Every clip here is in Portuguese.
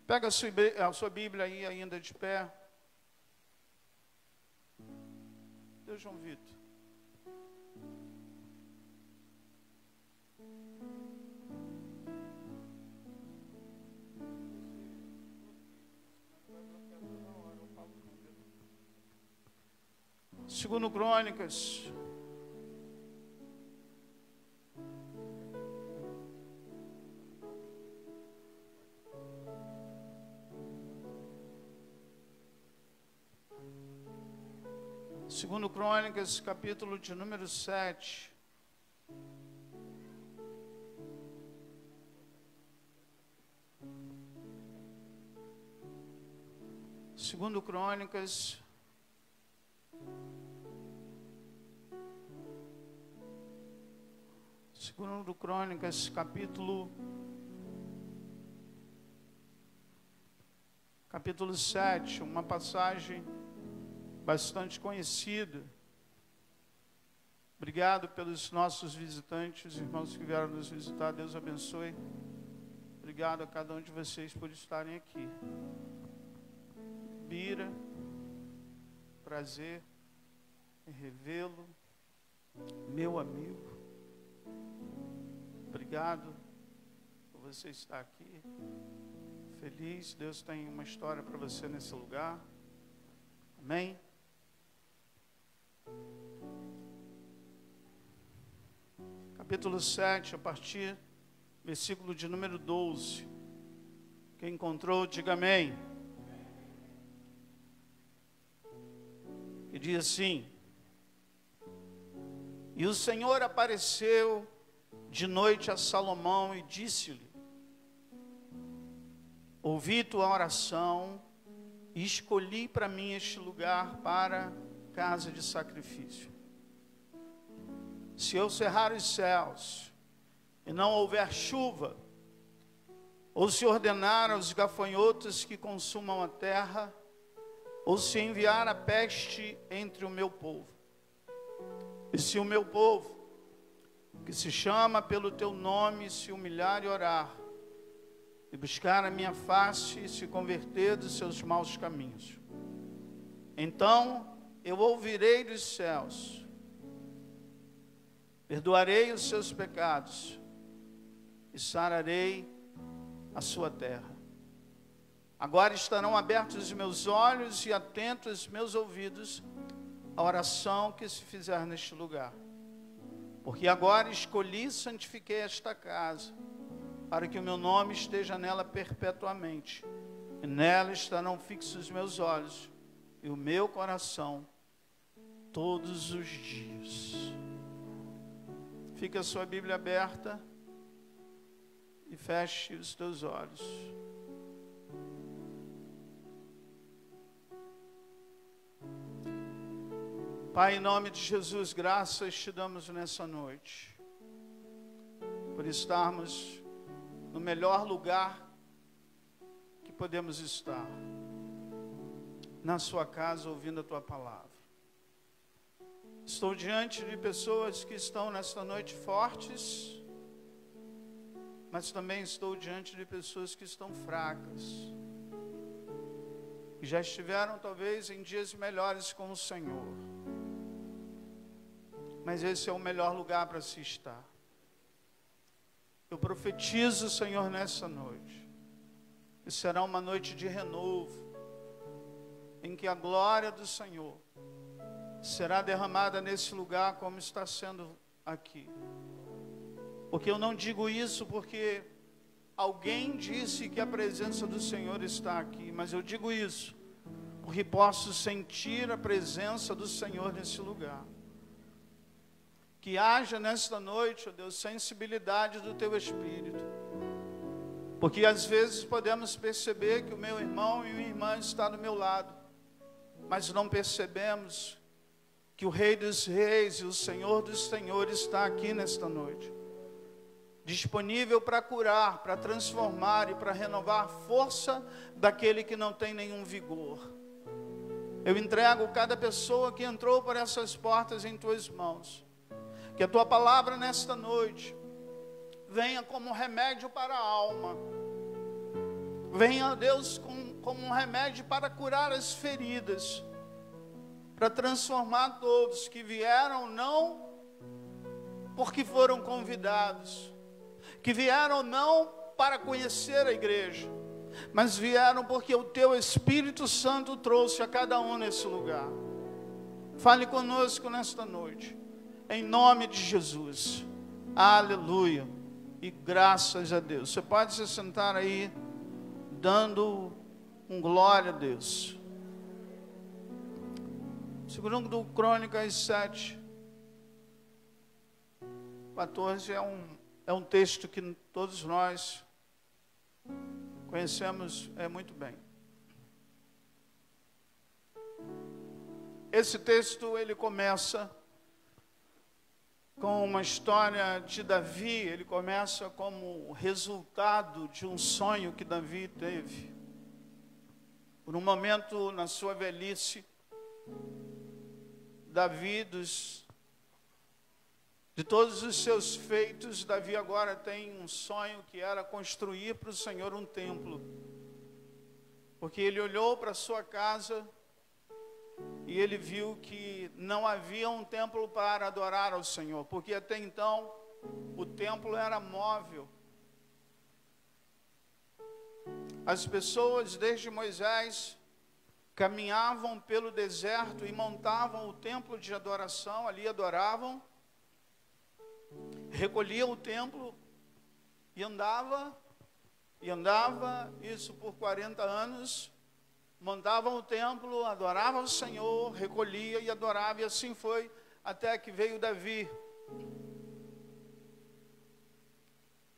Pega a sua Bíblia aí ainda de pé. Deus, João Vitor. Segundo Crônicas, capítulo de número 7. Segundo Crônicas, capítulo 7, uma passagem bastante conhecida. Obrigado pelos nossos visitantes, irmãos que vieram nos visitar. Deus abençoe. Obrigado a cada um de vocês por estarem aqui. Bira, prazer em revê-lo, meu amigo. Obrigado por você estar aqui. Feliz, Deus tem uma história para você nesse lugar. Amém? Capítulo 7, a partir do versículo de número 12. Quem encontrou, diga amém. E diz assim: E o Senhor apareceu de noite a Salomão e disse-lhe: Ouvi tua oração e escolhi para mim este lugar para casa de sacrifício. Se eu cerrar os céus e não houver chuva, ou se ordenar aos gafanhotos que consumam a terra, ou se enviar a peste entre o meu povo, e se o meu povo, que se chama pelo teu nome, se humilhar e orar, e buscar a minha face e se converter dos seus maus caminhos, então eu ouvirei dos céus, perdoarei os seus pecados e sararei a sua terra. Agora estarão abertos os meus olhos e atentos os meus ouvidos à oração que se fizer neste lugar. Porque agora escolhi e santifiquei esta casa, para que o meu nome esteja nela perpetuamente. E nela estarão fixos os meus olhos e o meu coração todos os dias. Fique a sua Bíblia aberta e feche os teus olhos. Pai, em nome de Jesus, graças te damos nessa noite, por estarmos no melhor lugar que podemos estar, na sua casa, ouvindo a tua palavra. Estou diante de pessoas que estão nesta noite fortes, mas também estou diante de pessoas que estão fracas, que já estiveram talvez em dias melhores com o Senhor, mas esse é o melhor lugar para se estar. Eu profetizo, Senhor, nessa noite, que será uma noite de renovo, em que a glória do Senhor será derramada nesse lugar como está sendo aqui. Porque eu não digo isso porque alguém disse que a presença do Senhor está aqui, mas eu digo isso porque posso sentir a presença do Senhor nesse lugar. Que haja nesta noite, ó Deus, sensibilidade do teu Espírito. Porque às vezes podemos perceber que o meu irmão e minha irmã está do meu lado, mas não percebemos que o Rei dos Reis e o Senhor dos Senhores está aqui nesta noite, disponível para curar, para transformar e para renovar a força daquele que não tem nenhum vigor. Eu entrego cada pessoa que entrou por essas portas em tuas mãos. Que a tua palavra nesta noite venha como remédio para a alma, venha, Deus, como um remédio para curar as feridas, para transformar todos que vieram não porque foram convidados, que vieram não para conhecer a igreja, mas vieram porque o Teu Espírito Santo trouxe a cada um nesse lugar. Fale conosco nesta noite, em nome de Jesus. Aleluia. E graças a Deus. Você pode se sentar aí, dando um glória a Deus. Segundo Crônicas 7, 14 é um texto que todos nós conhecemos muito bem. Esse texto, ele começa com uma história de Davi. Ele começa como resultado de um sonho que Davi teve. Por um momento na sua velhice, Davi, de todos os seus feitos, Davi agora tem um sonho que era construir para o Senhor um templo. Porque ele olhou para a sua casa e ele viu que não havia um templo para adorar ao Senhor, porque até então o templo era móvel. As pessoas desde Moisés caminhavam pelo deserto e montavam o templo de adoração, ali adoravam, recolhiam o templo e andava, isso por 40 anos, montavam o templo, adoravam o Senhor, recolhia e adorava, e assim foi até que veio Davi.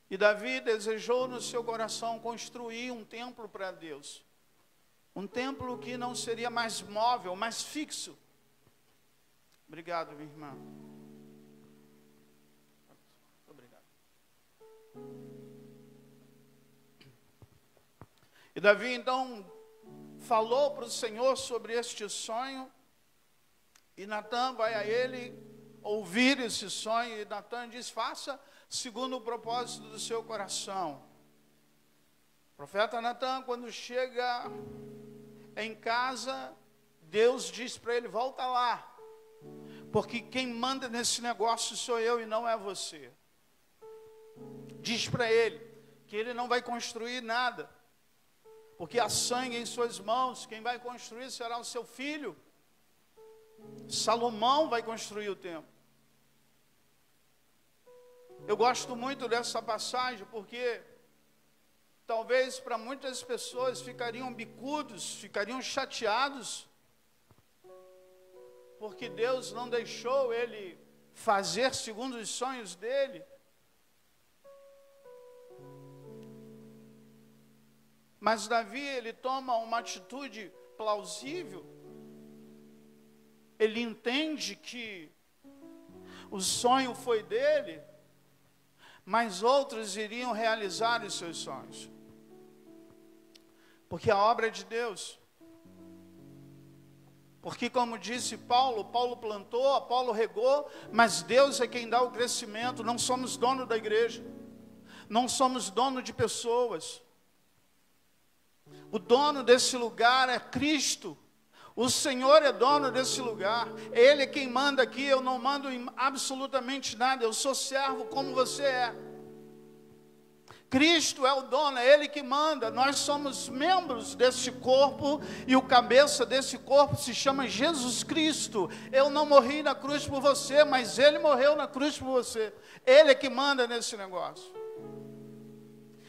E Davi desejou no seu coração construir um templo para Deus. Um templo que não seria mais móvel, mais fixo. Obrigado, minha irmã. Obrigado. E Davi então falou para o Senhor sobre este sonho, e Natã vai a ele ouvir esse sonho, e Natã diz: faça segundo o propósito do seu coração. O profeta Natã, quando chega em casa, Deus diz para ele: volta lá, porque quem manda nesse negócio sou eu e não é você. Diz para ele que ele não vai construir nada, porque há sangue em suas mãos. Quem vai construir será o seu filho. Salomão vai construir o templo. Eu gosto muito dessa passagem, porque talvez para muitas pessoas ficariam bicudos, ficariam chateados, porque Deus não deixou ele fazer segundo os sonhos dele. Mas Davi, ele toma uma atitude plausível. Ele entende que o sonho foi dele, mas outros iriam realizar os seus sonhos. Porque a obra é de Deus. Porque, como disse Paulo, Paulo plantou, Apolo regou, mas Deus é quem dá o crescimento. Não somos dono da igreja, não somos dono de pessoas. O dono desse lugar é Cristo. O Senhor é dono desse lugar. Ele é quem manda aqui. Eu não mando em absolutamente nada. Eu sou servo como você é. Cristo é o dono, é Ele que manda. Nós somos membros desse corpo, e o cabeça desse corpo se chama Jesus Cristo. Eu não morri na cruz por você, mas Ele morreu na cruz por você. Ele é que manda nesse negócio.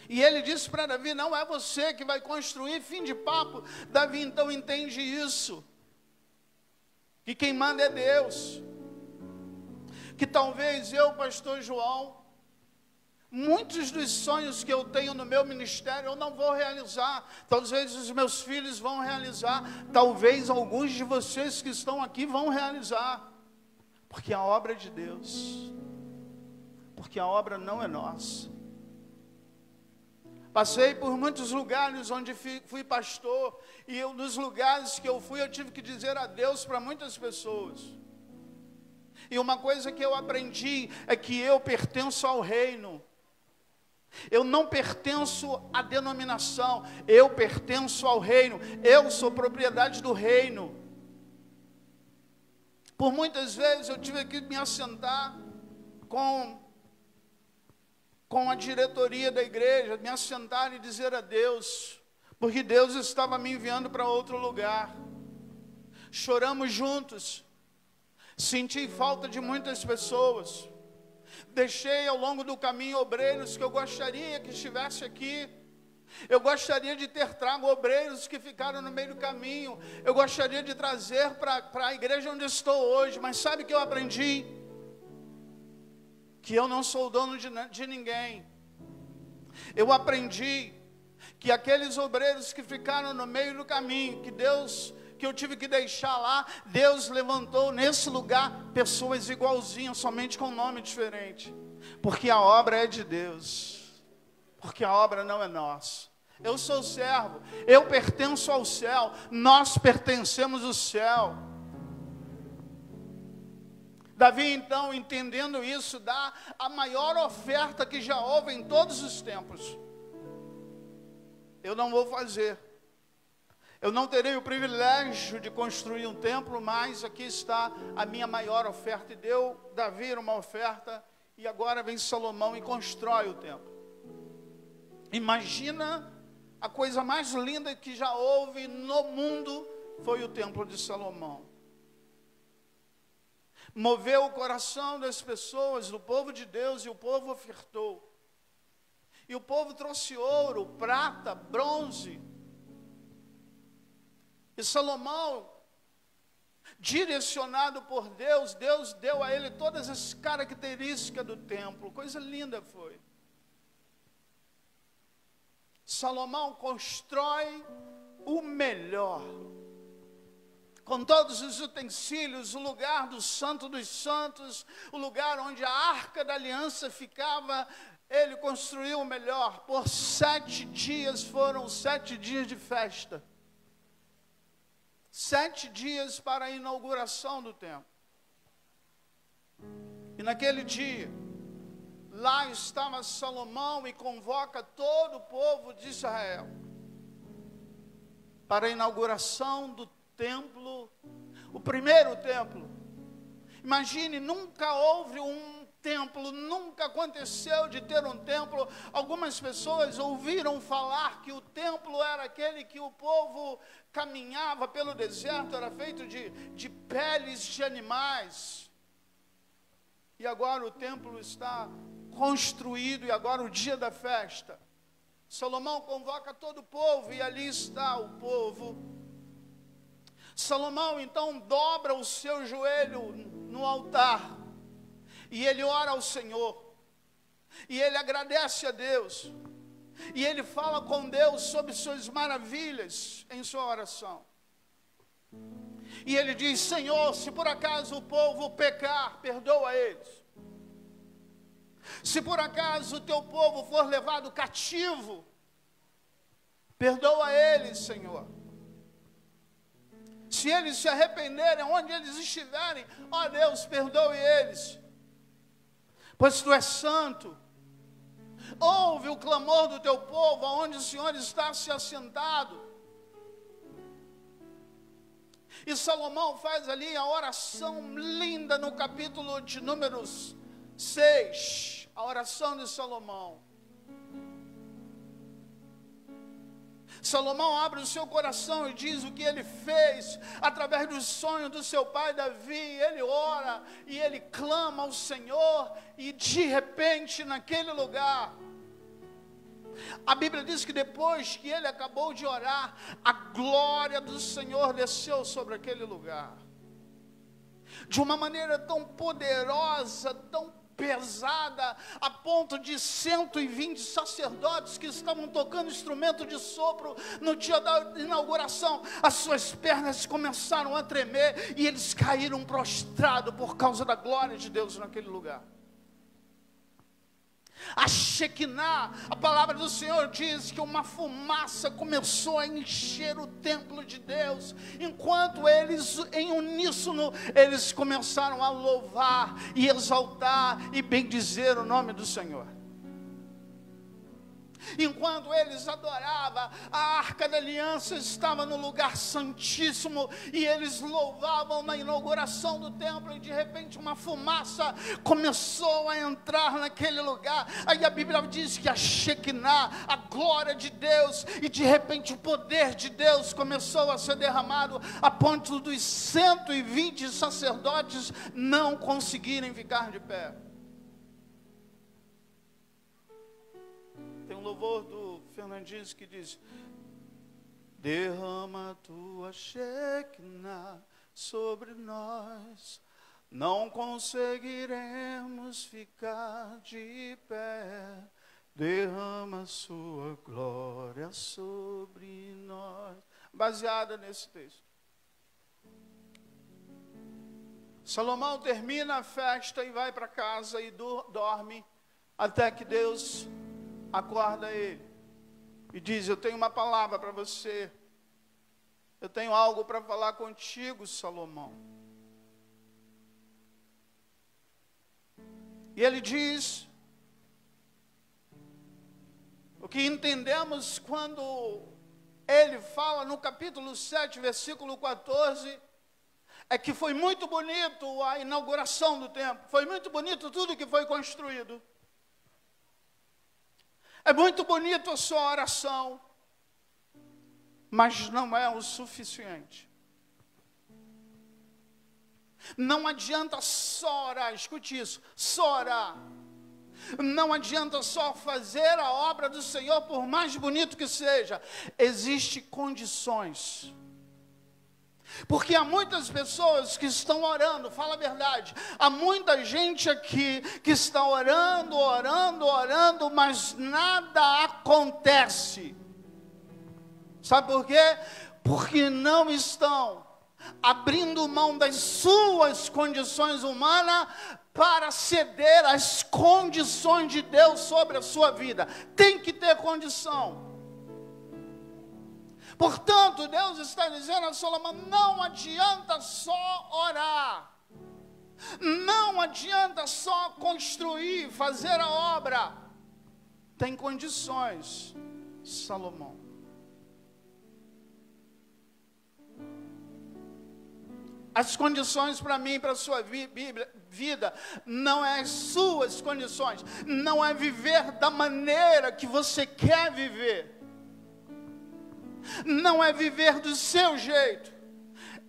E ele disse para Davi: não é você que vai construir, fim de papo. Davi então entende isso, que quem manda é Deus. Que talvez eu, pastor João, muitos dos sonhos que eu tenho no meu ministério eu não vou realizar. Talvez os meus filhos vão realizar. Talvez alguns de vocês que estão aqui vão realizar. Porque a obra é de Deus. Porque a obra não é nossa. Passei por muitos lugares onde fui pastor, e nos lugares que eu fui, eu tive que dizer adeus para muitas pessoas. E uma coisa que eu aprendi é que eu pertenço ao reino. Eu não pertenço à denominação, eu pertenço ao reino, eu sou propriedade do reino. Por muitas vezes eu tive que me assentar com a diretoria da igreja, me assentar e dizer a Deus, porque Deus estava me enviando para outro lugar. Choramos juntos, senti falta de muitas pessoas, deixei ao longo do caminho obreiros que eu gostaria que estivesse aqui. Eu gostaria de ter trago obreiros que ficaram no meio do caminho. Eu gostaria de trazer para a igreja onde estou hoje. Mas sabe o que eu aprendi? Que eu não sou o dono de ninguém. Eu aprendi que aqueles obreiros que ficaram no meio do caminho, que eu tive que deixar lá, Deus levantou nesse lugar pessoas igualzinhas, somente com nome diferente. Porque a obra é de Deus. Porque a obra não é nossa. Eu sou servo, eu pertenço ao céu, nós pertencemos ao céu. Davi, então, entendendo isso, dá a maior oferta que já houve em todos os tempos. Eu não vou fazer. Eu não terei o privilégio de construir um templo, mas aqui está a minha maior oferta. E deu Davi uma oferta, e agora vem Salomão e constrói o templo. Imagina, a coisa mais linda que já houve no mundo foi o templo de Salomão. Moveu o coração das pessoas, do povo de Deus, e o povo ofertou. E o povo trouxe ouro, prata, bronze. E Salomão, direcionado por Deus, Deus deu a ele todas as características do templo. Coisa linda foi. Salomão constrói o melhor, com todos os utensílios, o lugar do Santo dos Santos, o lugar onde a Arca da Aliança ficava. Ele construiu o melhor. Por 7 dias, foram 7 dias de festa, 7 dias para a inauguração do templo. E naquele dia, lá estava Salomão e convoca todo o povo de Israel para a inauguração do templo, o primeiro templo. Imagine, nunca houve um templo, nunca aconteceu de ter um templo. Algumas pessoas ouviram falar que o templo era aquele que o povo caminhava pelo deserto, era feito de peles de animais. E agora o templo está construído, e agora o dia da festa. Salomão convoca todo o povo, e ali está o povo. Salomão então dobra o seu joelho no altar, e ele ora ao Senhor, e ele agradece a Deus, e ele fala com Deus sobre suas maravilhas em sua oração. E ele diz: Senhor, se por acaso o povo pecar, perdoa eles. Se por acaso o teu povo for levado cativo, perdoa eles, Senhor. Se eles se arrependerem, onde eles estiverem, ó Deus, perdoe eles, pois tu és santo. Ouve o clamor do teu povo, aonde o Senhor está se assentado. E Salomão faz ali a oração linda no capítulo de Números 6, a oração de Salomão. Salomão abre o seu coração e diz o que ele fez através dos sonhos do seu pai Davi. Ele ora e ele clama ao Senhor, e de repente naquele lugar, a Bíblia diz que depois que ele acabou de orar, a glória do Senhor desceu sobre aquele lugar, de uma maneira tão poderosa, tão pesada, a ponto de 120 sacerdotes que estavam tocando instrumento de sopro no dia da inauguração, as suas pernas começaram a tremer, e eles caíram prostrados por causa da glória de Deus naquele lugar. A Shekinah, a palavra do Senhor diz que uma fumaça começou a encher o templo de Deus, enquanto eles, em uníssono, eles começaram a louvar e exaltar e bendizer o nome do Senhor. Enquanto eles adoravam, a Arca da Aliança estava no lugar santíssimo, e eles louvavam na inauguração do templo, e de repente uma fumaça começou a entrar naquele lugar. Aí a Bíblia diz que a Shekinah, a glória de Deus, e de repente o poder de Deus começou a ser derramado, a ponto dos 120 sacerdotes não conseguirem ficar de pé. Tem um louvor do Fernandinho que diz: derrama a tua Shekinah sobre nós, não conseguiremos ficar de pé, derrama a sua glória sobre nós. Baseada nesse texto, Salomão termina a festa e vai para casa e dorme, até que Deus acorda ele e diz: eu tenho uma palavra para você, eu tenho algo para falar contigo, Salomão. E ele diz o que entendemos quando ele fala no capítulo 7, versículo 14, é que foi muito bonito a inauguração do templo, foi muito bonito tudo que foi construído. É muito bonito a sua oração, mas não é o suficiente. Não adianta só orar, escute isso, só orar. Não adianta só fazer a obra do Senhor, por mais bonito que seja. Existem condições. Porque há muitas pessoas que estão orando, fala a verdade, há muita gente aqui que está orando, mas nada acontece. Sabe por quê? Porque não estão abrindo mão das suas condições humanas para ceder às condições de Deus sobre a sua vida. Tem que ter condição. Portanto, Deus está dizendo a Salomão: não adianta só orar, não adianta só construir, fazer a obra. Tem condições, Salomão. As condições para mim, para a sua vida, não é as suas condições, não é viver da maneira que você quer viver. Não é viver do seu jeito,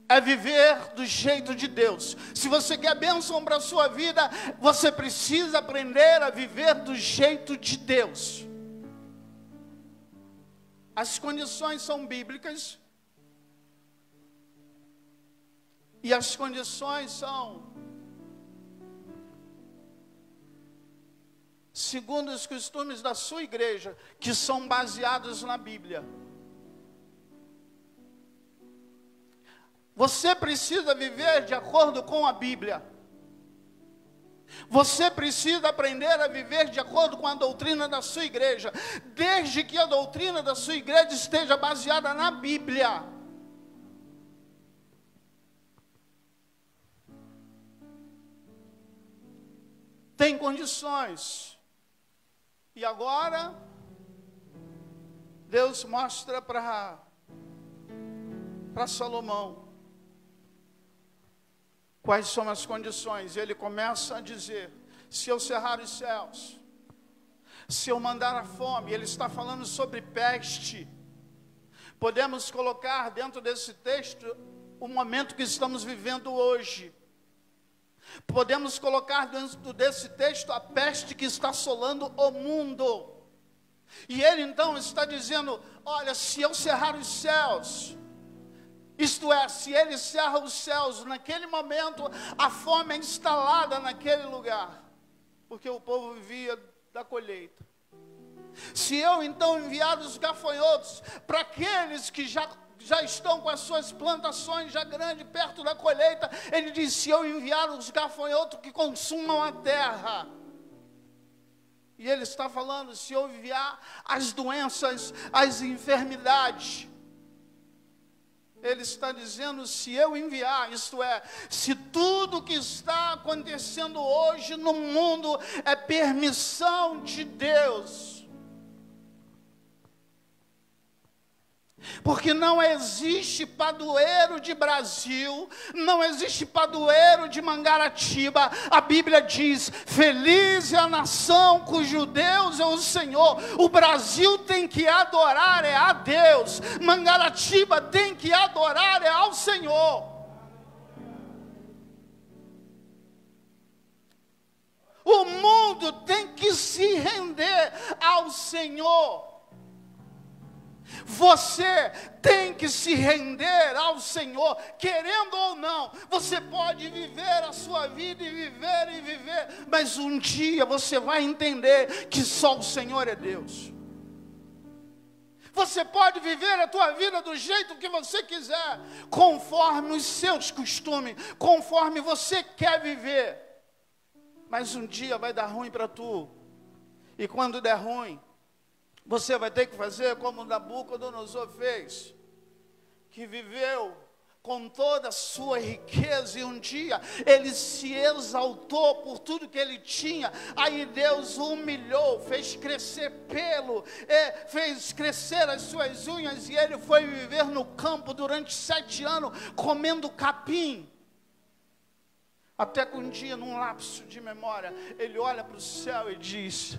é viver do jeito de Deus. Se você quer bênção para a sua vida, você precisa aprender a viver do jeito de Deus. As condições são bíblicas, e as condições são segundo os costumes da sua igreja, que são baseados na Bíblia. Você precisa viver de acordo com a Bíblia. Você precisa aprender a viver de acordo com a doutrina da sua igreja, desde que a doutrina da sua igreja esteja baseada na Bíblia. Tem condições. E agora, Deus mostra para Salomão quais são as condições. Ele começa a dizer: se eu cerrar os céus, se eu mandar a fome. Ele está falando sobre peste. Podemos colocar dentro desse texto o momento que estamos vivendo hoje. Podemos colocar dentro desse texto a peste que está assolando o mundo. E ele então está dizendo: olha, se eu cerrar os céus, isto é, se ele cerra os céus, naquele momento a fome é instalada naquele lugar, porque o povo vivia da colheita. Se eu então enviar os gafanhotos para aqueles que já estão com as suas plantações já grandes, perto da colheita, ele diz: se eu enviar os gafanhotos que consumam a terra. E ele está falando: se eu enviar as doenças, as enfermidades. Ele está dizendo: se eu enviar, isto é, se tudo que está acontecendo hoje no mundo é permissão de Deus, Porque não existe padroeiro de Brasil, não existe padroeiro de Mangaratiba. A Bíblia diz: feliz é a nação cujo Deus é o Senhor. O Brasil tem que adorar a Deus, Mangaratiba tem que adorar ao Senhor. O mundo tem que se render ao Senhor. Você tem que se render ao Senhor, querendo ou não. Você pode viver a sua vida e viver, mas um dia você vai entender que só o Senhor é Deus. Você pode viver a tua vida do jeito que você quiser, conforme os seus costumes, conforme você quer viver. Mas um dia vai dar ruim para tu. E quando der ruim, você vai ter que fazer como Nabucodonosor fez, que viveu com toda a sua riqueza, e um dia ele se exaltou por tudo que ele tinha. Aí Deus o humilhou, fez crescer pelo, fez crescer as suas unhas, e ele foi viver no campo durante 7 anos, comendo capim. Até que um dia, num lapso de memória, ele olha para o céu e diz: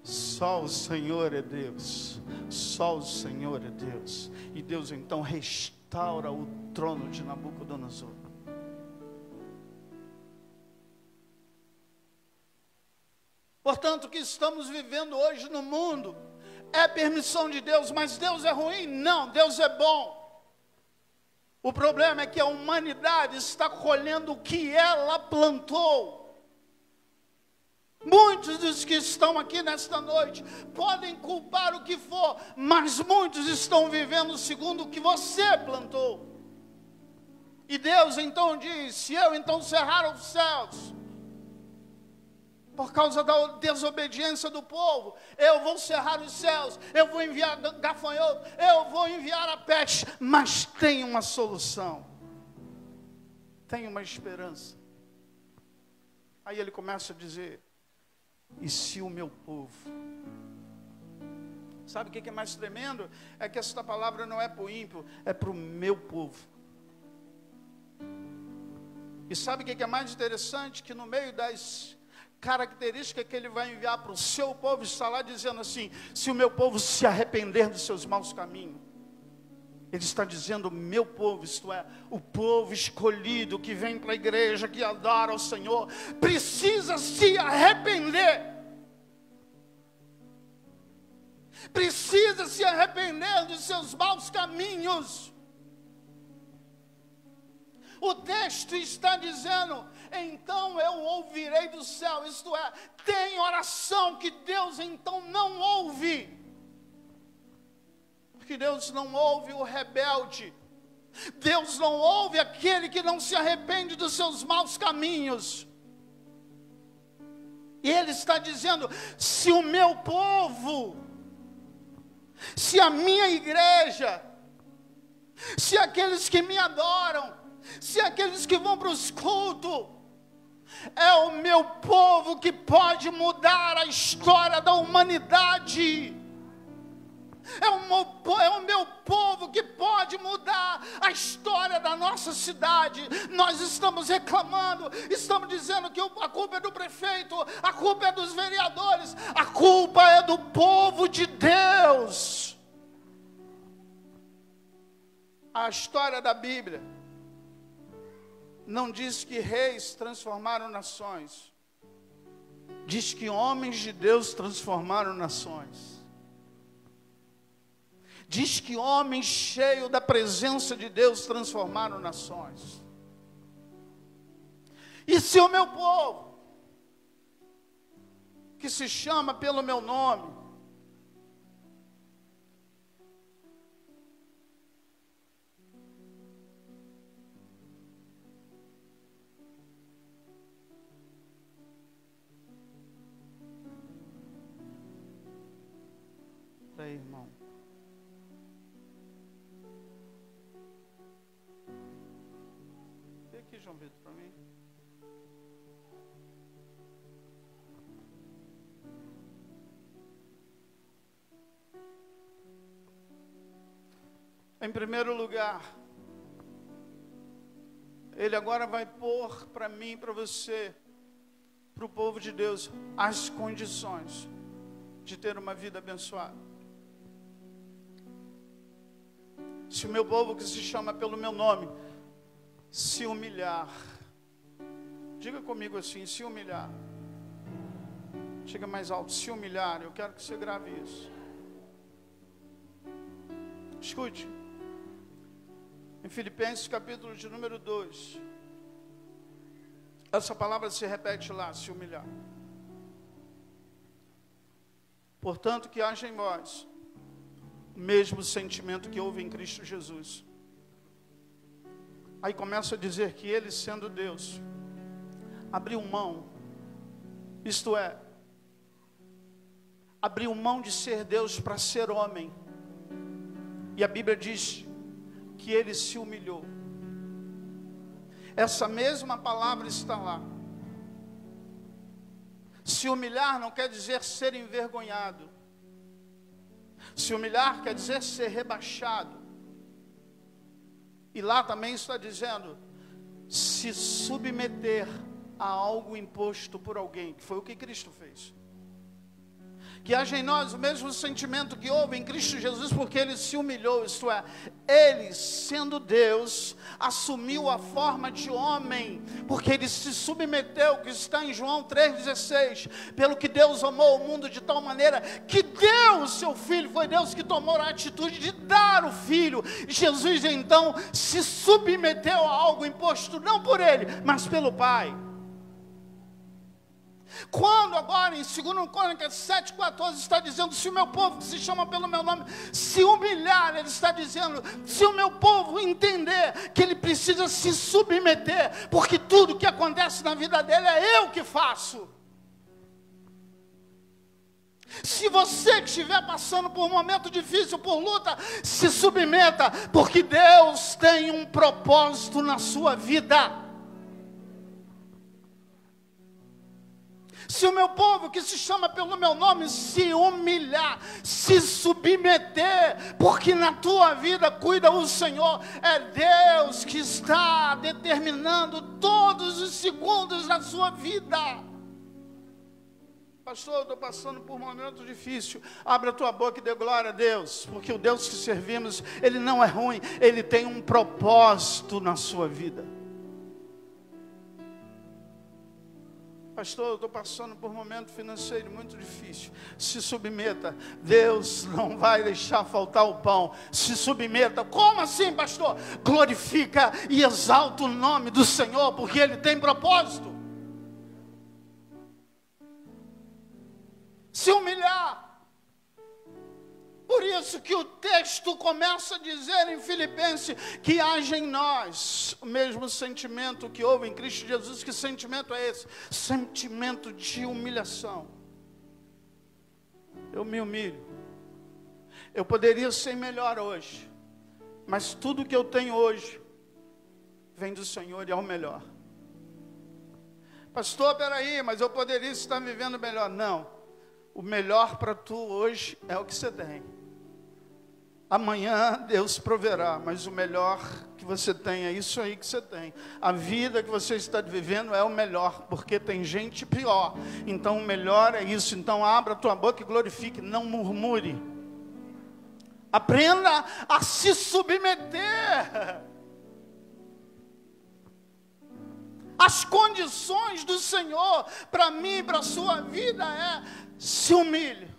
só o Senhor é Deus, só o Senhor é Deus. E Deus então restaura o trono de Nabucodonosor. Portanto, o que estamos vivendo hoje no mundo é permissão de Deus. Mas Deus é ruim? Não, Deus é bom. O problema é que a humanidade está colhendo o que ela plantou. Muitos dos que estão aqui nesta noite podem culpar o que for, mas muitos estão vivendo segundo o que você plantou. E Deus então diz: se eu então cerrar os céus, por causa da desobediência do povo, eu vou cerrar os céus, eu vou enviar gafanhoto, eu vou enviar a peste. Mas tem uma solução, tem uma esperança. Aí ele começa a dizer: e se o meu povo... Sabe o que é mais tremendo? É que esta palavra não é para o ímpio, é para o meu povo. E sabe o que é mais interessante? Que no meio das característica que ele vai enviar para o seu povo, está lá dizendo assim: se o meu povo se arrepender dos seus maus caminhos. Ele está dizendo: meu povo, isto é, o povo escolhido que vem para a igreja, que adora ao Senhor, precisa se arrepender. Precisa se arrepender dos seus maus caminhos. O texto está dizendo: então eu ouvirei do céu. Isto é, tem oração que Deus então não ouve. Porque Deus não ouve o rebelde. Deus não ouve aquele que não se arrepende dos seus maus caminhos. E Ele está dizendo: se o meu povo, se a minha igreja, se aqueles que me adoram, se aqueles que vão para os cultos, é o meu povo que pode mudar a história da humanidade. É o meu povo que pode mudar a história da nossa cidade. Nós estamos reclamando, estamos dizendo que a culpa é do prefeito, a culpa é dos vereadores, a culpa é do povo de Deus. A história da Bíblia não diz que reis transformaram nações, diz que homens de Deus transformaram nações. Diz que homens cheios da presença de Deus transformaram nações. E se o meu povo, que se chama pelo meu nome, aí, irmão, vem aqui, João Vitor, para mim. Em primeiro lugar, Ele agora vai pôr para mim, para você, para o povo de Deus, as condições de ter uma vida abençoada. Se o meu povo, que se chama pelo meu nome, se humilhar, diga comigo assim, se humilhar. Chega mais alto, se humilhar. Eu quero que você grave isso. Escute. Em Filipenses capítulo de número 2. Essa palavra se repete lá, se humilhar. Portanto, que haja em vós o mesmo sentimento que houve em Cristo Jesus. Aí começa a dizer que Ele, sendo Deus, abriu mão, isto é, abriu mão de ser Deus para ser homem. E a Bíblia diz que Ele se humilhou. Essa mesma palavra está lá. Se humilhar não quer dizer ser envergonhado. Se humilhar quer dizer ser rebaixado. E lá também está dizendo, se submeter a algo imposto por alguém, que foi o que Cristo fez. Que haja em nós o mesmo sentimento que houve em Cristo Jesus, porque Ele se humilhou, isto é, Ele, sendo Deus, assumiu a forma de homem, porque Ele se submeteu, que está em João 3,16, pelo que Deus amou o mundo de tal maneira, que deu o seu Filho, foi Deus que tomou a atitude de dar o Filho. Jesus então se submeteu a algo imposto, não por Ele, mas pelo Pai. Quando agora em 2 Crônicas 7,14 está dizendo, se o meu povo, que se chama pelo meu nome, se humilhar, ele está dizendo, se o meu povo entender que ele precisa se submeter, porque tudo que acontece na vida dele é eu que faço. Se você que estiver passando por um momento difícil, por luta, se submeta, porque Deus tem um propósito na sua vida. Se o meu povo, que se chama pelo meu nome, se humilhar, se submeter, porque na tua vida cuida o Senhor, é Deus que está determinando todos os segundos da sua vida. Pastor, eu estou passando por um momento difícil. Abra a tua boca e dê glória a Deus, porque o Deus que servimos, Ele não é ruim, Ele tem um propósito na sua vida. Pastor, eu estou passando por um momento financeiro muito difícil. Se submeta, Deus não vai deixar faltar o pão. Se submeta. Como assim, pastor? Glorifica e exalta o nome do Senhor, porque Ele tem propósito. Se humilhar. Por isso que o texto começa a dizer em Filipenses que haja em nós o mesmo sentimento que houve em Cristo Jesus. Que sentimento é esse? Sentimento de humilhação. Eu me humilho. Eu poderia ser melhor hoje, mas tudo que eu tenho hoje vem do Senhor e é o melhor. Pastor, peraí, mas eu poderia estar vivendo melhor. Não, o melhor para tu hoje é o que você tem. Amanhã Deus proverá, mas o melhor que você tem é isso aí que você tem. A vida que você está vivendo é o melhor, porque tem gente pior. Então o melhor é isso. Então abra a tua boca e glorifique, não murmure. Aprenda a se submeter. As condições do Senhor para mim e para a sua vida é: se humilhe.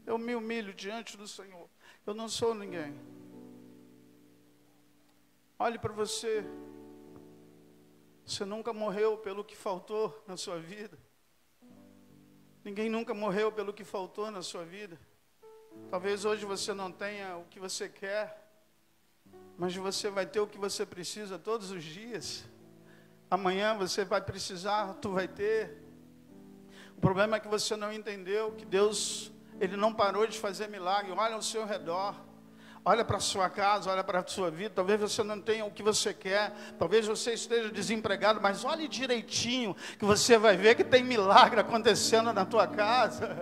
Eu me humilho diante do Senhor. Eu não sou ninguém. Olhe para você. Você nunca morreu pelo que faltou na sua vida. Ninguém nunca morreu pelo que faltou na sua vida. Talvez hoje você não tenha o que você quer, mas você vai ter o que você precisa todos os dias. Amanhã você vai precisar, tu vai ter. O problema é que você não entendeu que Deus, Ele não parou de fazer milagre. Olha ao seu redor, olha para a sua casa, olha para a sua vida. Talvez você não tenha o que você quer, talvez você esteja desempregado, mas olhe direitinho, que você vai ver que tem milagre acontecendo na tua casa.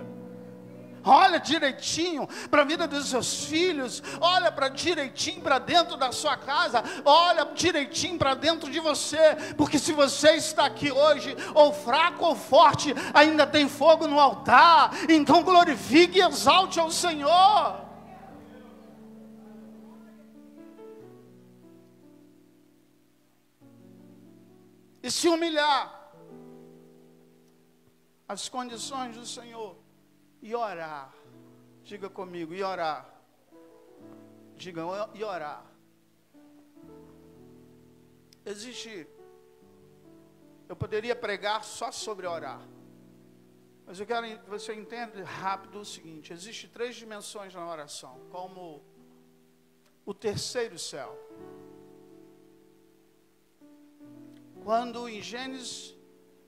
Olha direitinho para a vida dos seus filhos, olha para direitinho para dentro da sua casa, olha direitinho para dentro de você, porque se você está aqui hoje, ou fraco ou forte, ainda tem fogo no altar, então glorifique e exalte ao Senhor. E se humilhar as condições do Senhor, e orar. Diga comigo, e orar. Diga, e orar. Eu poderia pregar só sobre orar, mas eu quero que você entenda rápido o seguinte: existem 3 dimensões na oração, como o terceiro céu. Quando em Gênesis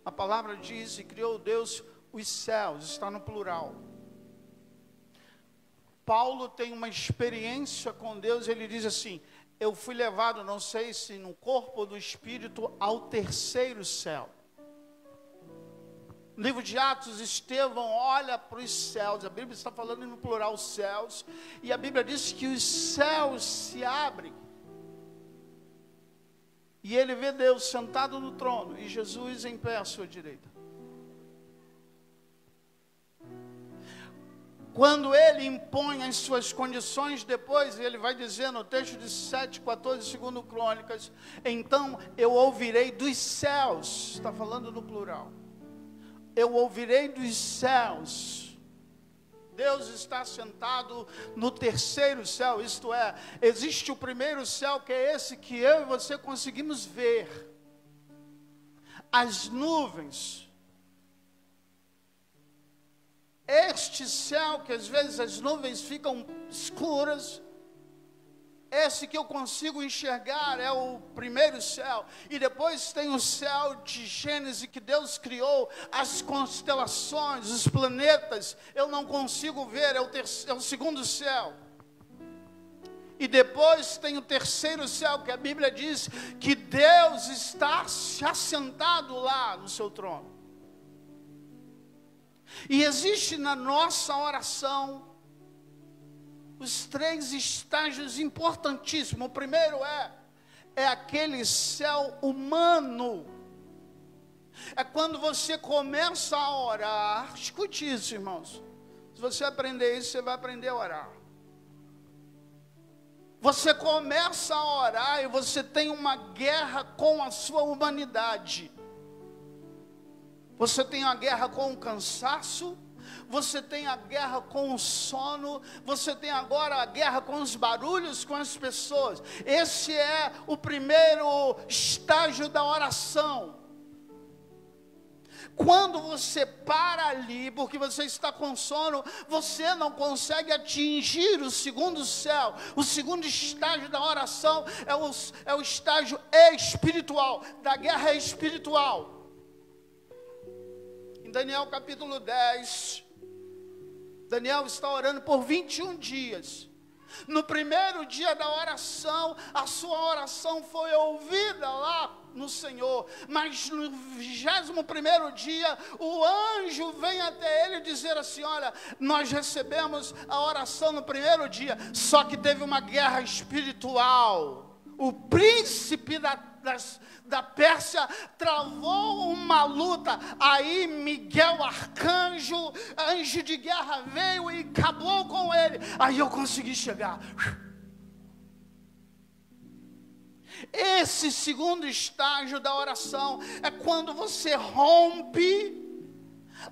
a palavra diz, e criou Deus os céus, está no plural. Paulo tem uma experiência com Deus, ele diz assim: eu fui levado, não sei se no corpo ou do espírito, ao terceiro céu. No livro de Atos, Estevão olha para os céus, a Bíblia está falando no plural céus, e a Bíblia diz que os céus se abrem, e ele vê Deus sentado no trono, e Jesus em pé à sua direita. Quando ele impõe as suas condições, depois ele vai dizer no texto de 7:14, 2 Crônicas, então eu ouvirei dos céus, está falando no plural, eu ouvirei dos céus. Deus está sentado no terceiro céu, isto é, existe o primeiro céu, que é esse que eu e você conseguimos ver, as nuvens. Este céu, que às vezes as nuvens ficam escuras, esse que eu consigo enxergar é o primeiro céu. E depois tem o céu de Gênesis, que Deus criou as constelações, os planetas. Eu não consigo ver, é o segundo céu. E depois tem o terceiro céu, que a Bíblia diz que Deus está assentado lá no seu trono. E existe na nossa oração os 3 estágios importantíssimos. O primeiro é aquele céu humano. É quando você começa a orar. Escute isso, irmãos. Se você aprender isso, você vai aprender a orar. Você começa a orar e você tem uma guerra com a sua humanidade. Você tem a guerra com o cansaço, você tem a guerra com o sono, você tem agora a guerra com os barulhos, com as pessoas. Esse é o primeiro estágio da oração. Quando você para ali, porque você está com sono, você não consegue atingir o segundo céu. O segundo estágio da oração é o estágio espiritual, da guerra espiritual. Daniel capítulo 10, Daniel está orando por 21 dias. No primeiro dia da oração, a sua oração foi ouvida lá no Senhor. Mas no 21º dia, o anjo vem até ele dizer assim: olha, nós recebemos a oração no primeiro dia, só que teve uma guerra espiritual. O príncipe da Pérsia travou uma luta. Aí Miguel, arcanjo, anjo de guerra, veio e acabou com ele. Aí eu consegui chegar. Esse segundo estágio da oração é quando você rompe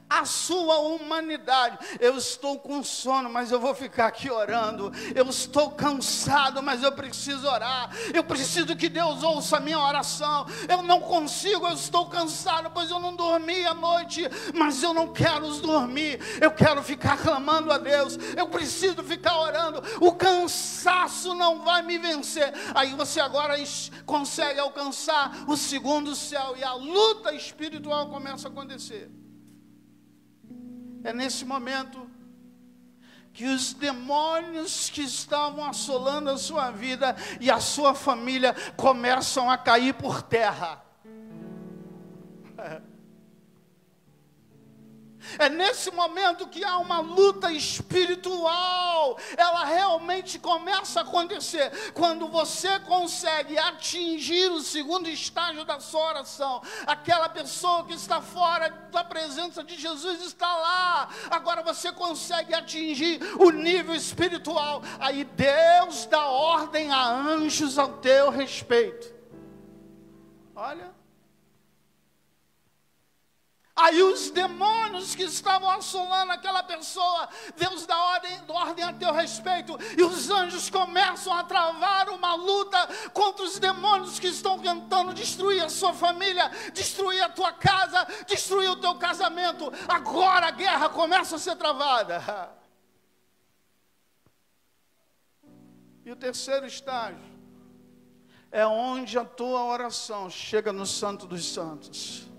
a sua humanidade. Eu estou com sono, mas eu vou ficar aqui orando. Eu estou cansado, mas eu preciso orar. Eu preciso que Deus ouça a minha oração. Eu não consigo, eu estou cansado, pois eu não dormi à noite, mas eu não quero dormir. Eu quero ficar clamando a Deus. Eu preciso ficar orando. O cansaço não vai me vencer. Aí você agora consegue alcançar o segundo céu e a luta espiritual começa a acontecer. É nesse momento que os demônios que estavam assolando a sua vida e a sua família começam a cair por terra. É nesse momento que há uma luta espiritual. Ela realmente começa a acontecer quando você consegue atingir o segundo estágio da sua oração. Aquela pessoa que está fora da presença de Jesus está lá. Agora você consegue atingir o nível espiritual. Aí Deus dá ordem a anjos ao teu respeito. Olha. Aí os demônios que estavam assolando aquela pessoa, Deus dá ordem a teu respeito, e os anjos começam a travar uma luta contra os demônios que estão tentando destruir a sua família, destruir a tua casa, destruir o teu casamento. Agora a guerra começa a ser travada. E o terceiro estágio é onde a tua oração chega no Santo dos Santos.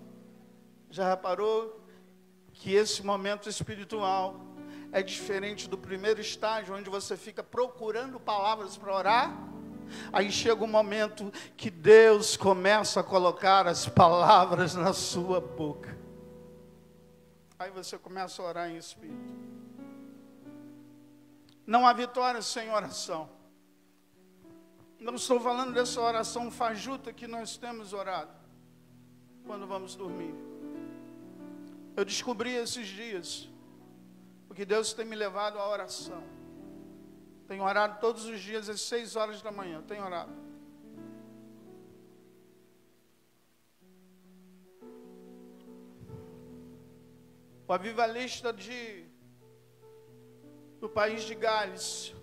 Já reparou que esse momento espiritual é diferente do primeiro estágio, onde você fica procurando palavras para orar? Aí chega um momento que Deus começa a colocar as palavras na sua boca. Aí você começa a orar em espírito. Não há vitória sem oração. Não estou falando dessa oração fajuta que nós temos orado quando vamos dormir. Eu descobri esses dias, porque Deus tem me levado à oração. Tenho orado todos os dias às 6 horas da manhã, tenho orado. O avivalista do país de Gales,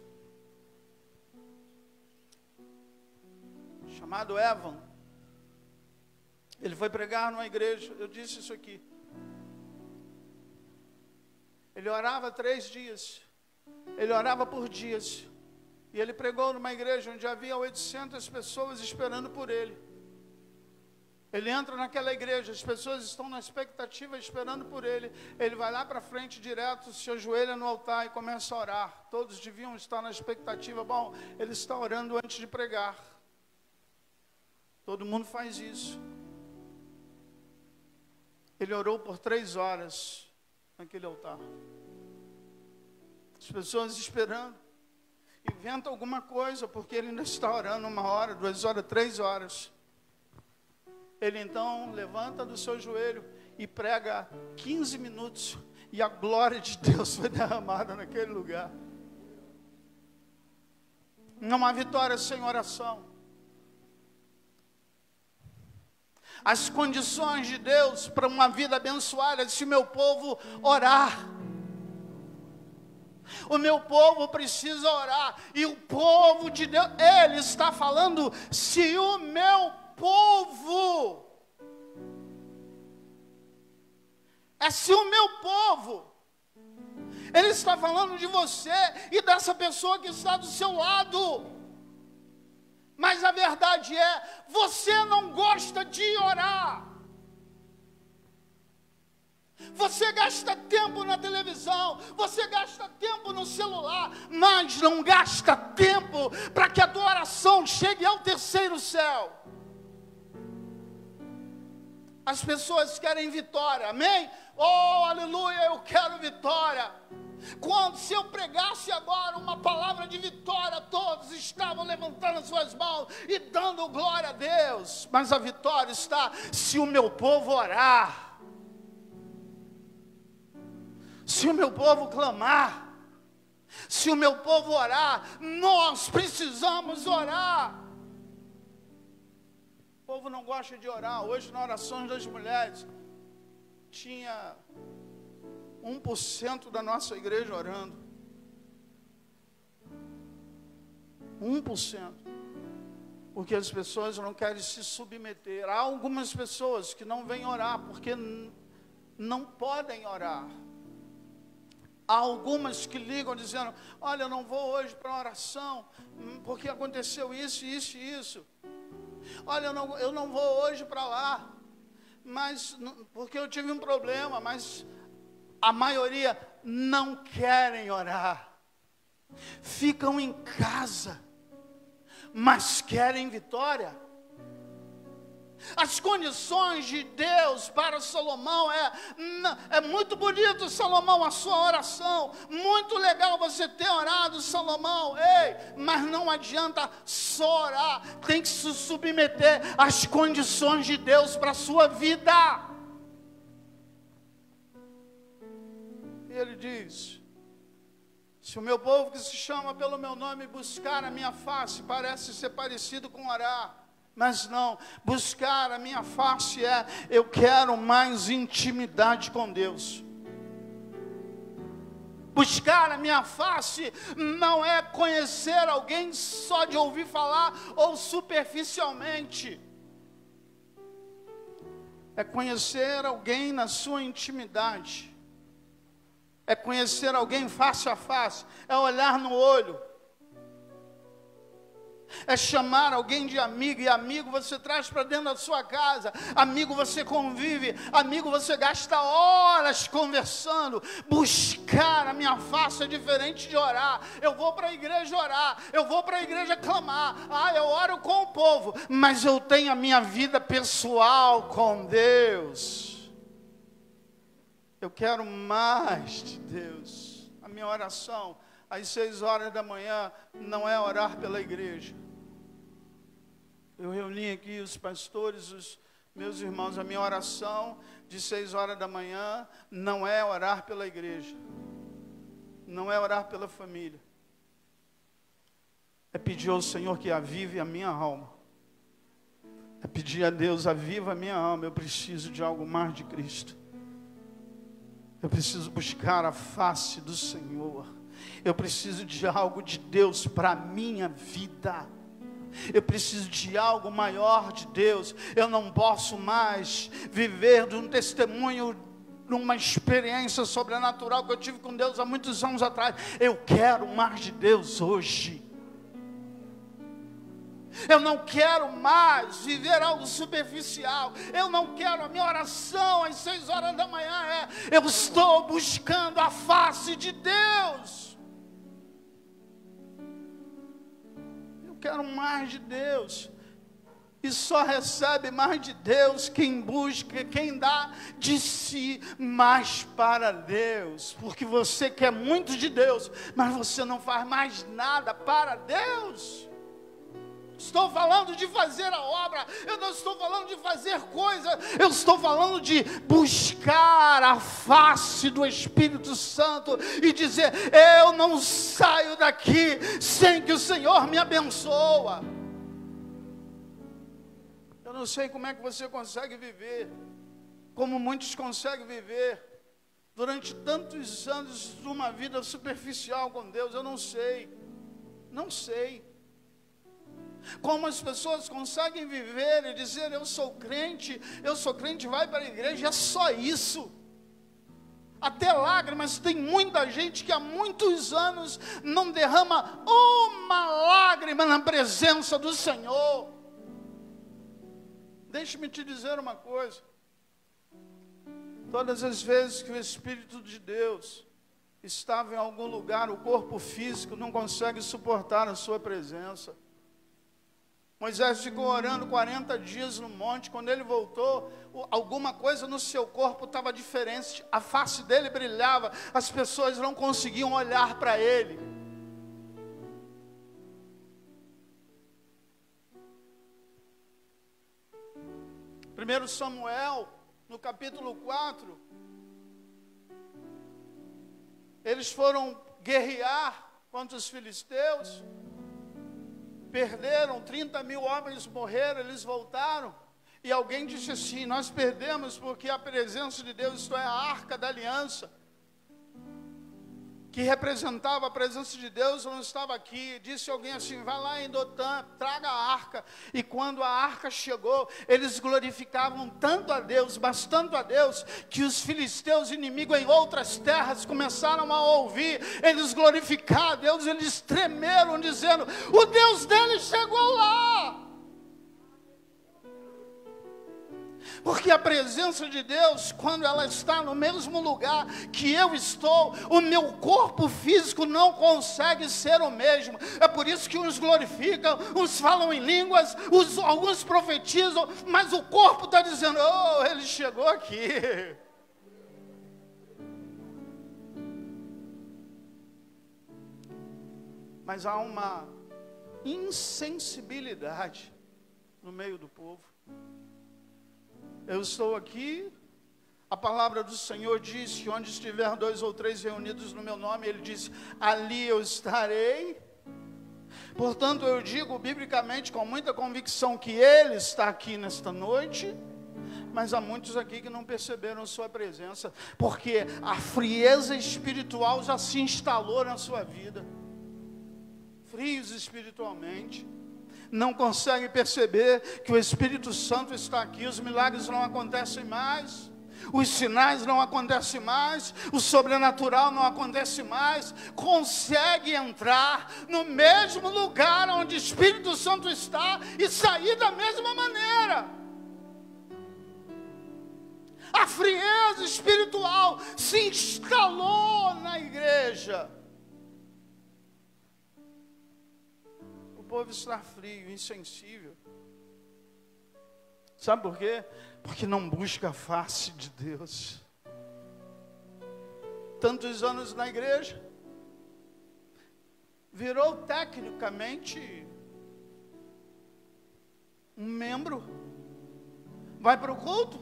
chamado Evan, ele foi pregar numa igreja. Eu disse isso aqui. Ele orava 3 dias, ele orava por dias, e ele pregou numa igreja onde havia 800 pessoas esperando por ele. Ele entra naquela igreja, as pessoas estão na expectativa esperando por ele. Ele vai lá para frente direto, se ajoelha no altar e começa a orar. Todos deviam estar na expectativa. Bom, ele está orando antes de pregar. Todo mundo faz isso. Ele orou por 3 horas naquele altar. As pessoas esperando. Inventa alguma coisa, porque ele ainda está orando 1 hora, 2 horas, 3 horas. Ele então levanta do seu joelho e prega 15 minutos. E a glória de Deus foi derramada naquele lugar. Não há vitória sem oração. As condições de Deus para uma vida abençoada, se o meu povo orar. O meu povo precisa orar. E o povo de Deus, ele está falando, se o meu povo, se o meu povo, ele está falando de você e dessa pessoa que está do seu lado. Mas a verdade é, você não gosta de orar. Você gasta tempo na televisão, você gasta tempo no celular, mas não gasta tempo para que a tua oração chegue ao terceiro céu. As pessoas querem vitória, amém? Oh, aleluia, eu quero vitória. Se eu pregasse agora uma palavra de vitória, todos estavam levantando as suas mãos e dando glória a Deus. Mas a vitória está se o meu povo orar, se o meu povo clamar, se o meu povo orar. Nós precisamos orar. O povo não gosta de orar. Hoje, na oração das mulheres, tinha 1% da nossa igreja orando. 1%. Porque as pessoas não querem se submeter. Há algumas pessoas que não vêm orar porque não podem orar. Há algumas que ligam dizendo, olha, eu não vou hoje para a oração, porque aconteceu isso, isso e isso. Olha, eu não vou hoje para lá, mas porque eu tive um problema. Mas a maioria não querem orar. Ficam em casa, mas querem vitória. As condições de Deus para Salomão é muito bonito, Salomão, a sua oração, muito legal você ter orado, Salomão, mas não adianta só orar, tem que se submeter às condições de Deus para a sua vida. E ele diz: se o meu povo que se chama pelo meu nome buscar a minha face, parece ser parecido com orar. Mas não, buscar a minha face eu quero mais intimidade com Deus. Buscar a minha face não é conhecer alguém só de ouvir falar ou superficialmente. É conhecer alguém na sua intimidade. É conhecer alguém face a face, é olhar no olho. É chamar alguém de amigo, e amigo você traz para dentro da sua casa, amigo você convive, amigo você gasta horas conversando. Buscar a minha face é diferente de orar. Eu vou para a igreja orar, eu vou para a igreja clamar, eu oro com o povo, mas eu tenho a minha vida pessoal com Deus. Eu quero mais de Deus. A minha oração às 6 horas da manhã não é orar pela igreja. Eu reuni aqui os pastores, os meus irmãos. A minha oração de 6 horas da manhã não é orar pela igreja, não é orar pela família. É pedir ao Senhor que avive a minha alma. É pedir a Deus: aviva a minha alma. Eu preciso de algo mais de Cristo. Eu preciso buscar a face do Senhor. Eu preciso de algo de Deus para a minha vida. Eu preciso de algo maior de Deus. Eu não posso mais viver de um testemunho, numa experiência sobrenatural que eu tive com Deus há muitos anos atrás. Eu quero mais de Deus hoje. Eu não quero mais viver algo superficial. Eu não quero, a minha oração às 6 horas da manhã eu estou buscando a face de Deus. Eu quero mais de Deus. E só recebe mais de Deus quem busca, quem dá de si mais para Deus. Porque você quer muito de Deus, mas você não faz mais nada para Deus. Estou falando de fazer a obra, eu não estou falando de fazer coisa, eu estou falando de buscar a face do Espírito Santo e dizer: eu não saio daqui sem que o Senhor me abençoe. Eu não sei como é que você consegue viver, como muitos conseguem viver, durante tantos anos de uma vida superficial com Deus. Eu não sei, não sei. Como as pessoas conseguem viver e dizer: eu sou crente, vai para a igreja, é só isso. Até lágrimas, tem muita gente que há muitos anos não derrama uma lágrima na presença do Senhor. Deixe-me te dizer uma coisa: todas as vezes que o Espírito de Deus estava em algum lugar, o corpo físico não consegue suportar a sua presença. Moisés ficou orando 40 dias no monte. Quando ele voltou, alguma coisa no seu corpo estava diferente. A face dele brilhava. As pessoas não conseguiam olhar para ele. Primeiro Samuel, no capítulo 4, eles foram guerrear contra os filisteus. Perderam, 30.000 homens morreram, eles voltaram. E alguém disse assim: nós perdemos porque a presença de Deus, isto é, a arca da aliança, que representava a presença de Deus, não estava aqui. Disse alguém assim: vai lá em Dotã, traga a arca. E quando a arca chegou, eles glorificavam tanto a Deus, mas tanto a Deus, que os filisteus, inimigos em outras terras, começaram a ouvir eles glorificar a Deus. Eles tremeram, dizendo: o Deus deles chegou lá. Porque a presença de Deus, quando ela está no mesmo lugar que eu estou, o meu corpo físico não consegue ser o mesmo. É por isso que uns glorificam, uns falam em línguas, alguns profetizam, mas o corpo está dizendo, oh, ele chegou aqui. Mas há uma insensibilidade no meio do povo. Eu estou aqui, a palavra do Senhor diz que onde estiver 2 ou 3 reunidos no meu nome, Ele diz, ali eu estarei. Portanto, eu digo biblicamente, com muita convicção, que Ele está aqui nesta noite, mas há muitos aqui que não perceberam sua presença, porque a frieza espiritual já se instalou na sua vida. Frios espiritualmente, não conseguem perceber que o Espírito Santo está aqui, os milagres não acontecem mais, os sinais não acontecem mais, o sobrenatural não acontece mais, consegue entrar no mesmo lugar onde o Espírito Santo está e sair da mesma maneira. A frieza espiritual se instalou na igreja. O povo está frio, insensível. Sabe por quê? Porque não busca a face de Deus. Tantos anos na igreja, virou tecnicamente um membro, vai para o culto,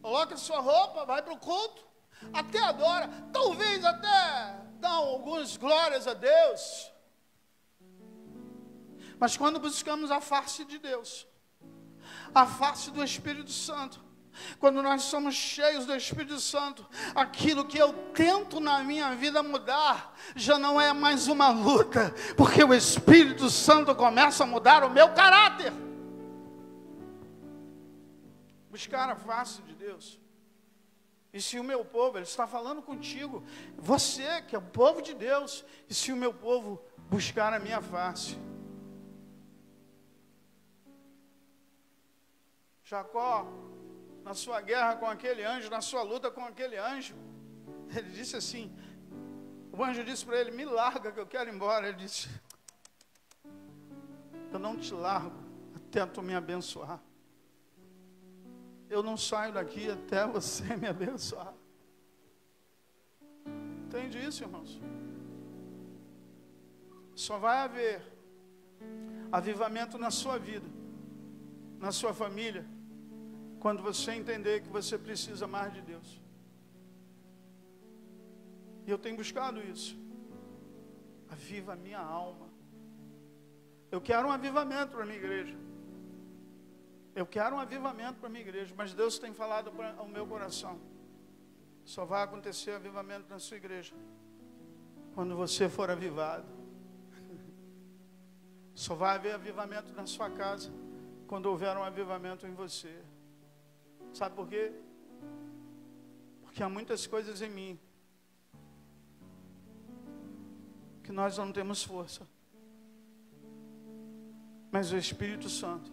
coloca sua roupa, vai para o culto, até adora, talvez até dá algumas glórias a Deus. Mas quando buscamos a face de Deus, a face do Espírito Santo, quando nós somos cheios do Espírito Santo, aquilo que eu tento na minha vida mudar, já não é mais uma luta, porque o Espírito Santo começa a mudar o meu caráter. Buscar a face de Deus. E se o meu povo, Ele está falando contigo, você que é o povo de Deus, e se o meu povo buscar a minha face. Jacó, na sua guerra com aquele anjo, na sua luta com aquele anjo, ele disse assim, o anjo disse para ele, me larga que eu quero ir embora. Ele disse, eu não te largo até tu me abençoar. Eu não saio daqui até você me abençoar. Entende isso, irmãos? Só vai haver avivamento na sua vida, na sua família, quando você entender que você precisa mais de Deus. E eu tenho buscado isso. Aviva a minha alma. Eu quero um avivamento para a minha igreja. Eu quero um avivamento para a minha igreja. Mas Deus tem falado ao meu coração. Só vai acontecer avivamento na sua igreja quando você for avivado. Só vai haver avivamento na sua casa quando houver um avivamento em você. Sabe por quê? Porque há muitas coisas em mim que nós não temos força. Mas o Espírito Santo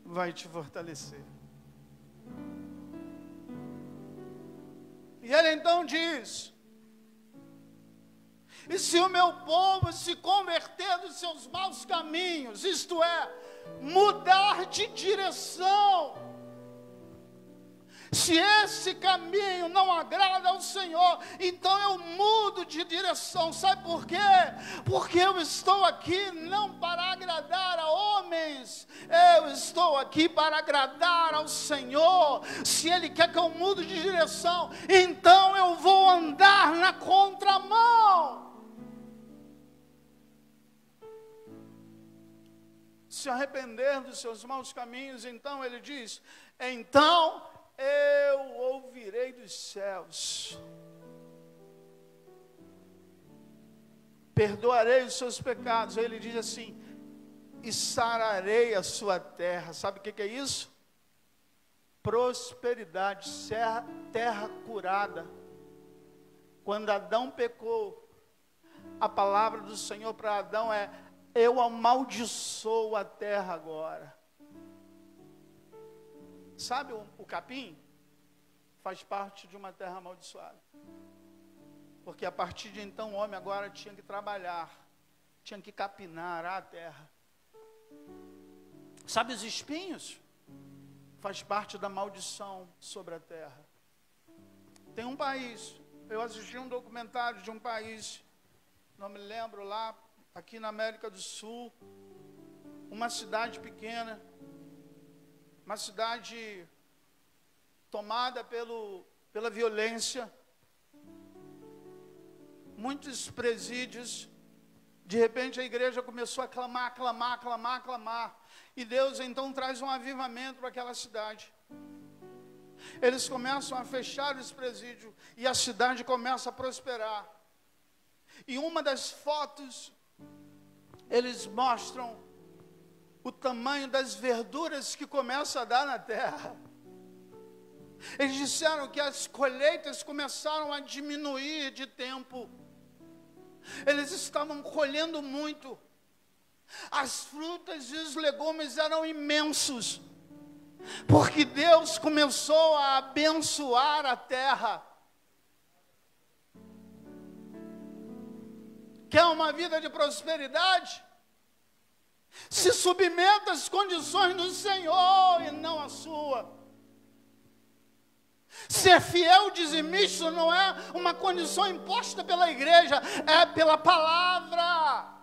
vai te fortalecer. E ele então diz, e se o meu povo se converter dos seus maus caminhos, isto é, mudar de direção, se esse caminho não agrada ao Senhor, então eu mudo de direção. Sabe por quê? Porque eu estou aqui não para agradar a homens, eu estou aqui para agradar ao Senhor. Se Ele quer que eu mude de direção, então eu vou andar na contramão. Se arrepender dos seus maus caminhos, então Ele diz, então eu ouvirei dos céus, perdoarei os seus pecados. Aí ele diz assim, e sararei a sua terra. Sabe o que é isso? Prosperidade, terra curada. Quando Adão pecou, a palavra do Senhor para Adão é, eu amaldiçoo a terra agora. Sabe o capim? Faz parte de uma terra amaldiçoada. Porque a partir de então o homem agora tinha que trabalhar, tinha que capinar a terra. Sabe os espinhos? Faz parte da maldição sobre a terra. Tem um país, eu assisti um documentário de um país, não me lembro lá, aqui na América do Sul, uma cidade pequena, uma cidade tomada pela violência, muitos presídios. De repente a igreja começou a clamar, clamar, clamar, clamar, e Deus então traz um avivamento para aquela cidade. Eles começam a fechar os presídios, e a cidade começa a prosperar. E uma das fotos, eles mostram o tamanho das verduras que começa a dar na terra. Eles disseram que as colheitas começaram a diminuir de tempo. Eles estavam colhendo muito. As frutas e os legumes eram imensos, porque Deus começou a abençoar a terra. Quer uma vida de prosperidade? Se submeta às condições do Senhor e não à sua. Ser fiel dizimista não é uma condição imposta pela igreja, é pela palavra.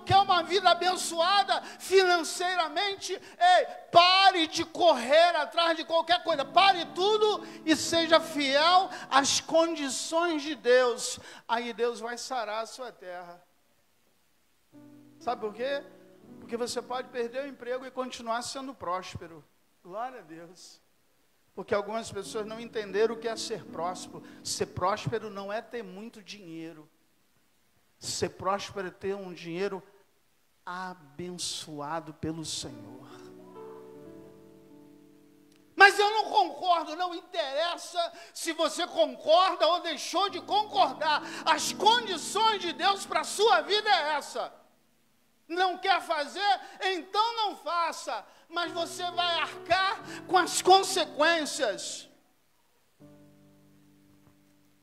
Quer uma vida abençoada financeiramente? Ei, pare de correr atrás de qualquer coisa. Pare tudo e seja fiel às condições de Deus. Aí Deus vai sarar a sua terra. Sabe por quê? Porque você pode perder o emprego e continuar sendo próspero. Glória a Deus. Porque algumas pessoas não entenderam o que é ser próspero. Ser próspero não é ter muito dinheiro. Ser próspero é ter um dinheiro abençoado pelo Senhor. Mas eu não concordo, não interessa se você concorda ou deixou de concordar. As condições de Deus para a sua vida é essa. Não quer fazer? Então não faça. Mas você vai arcar com as consequências.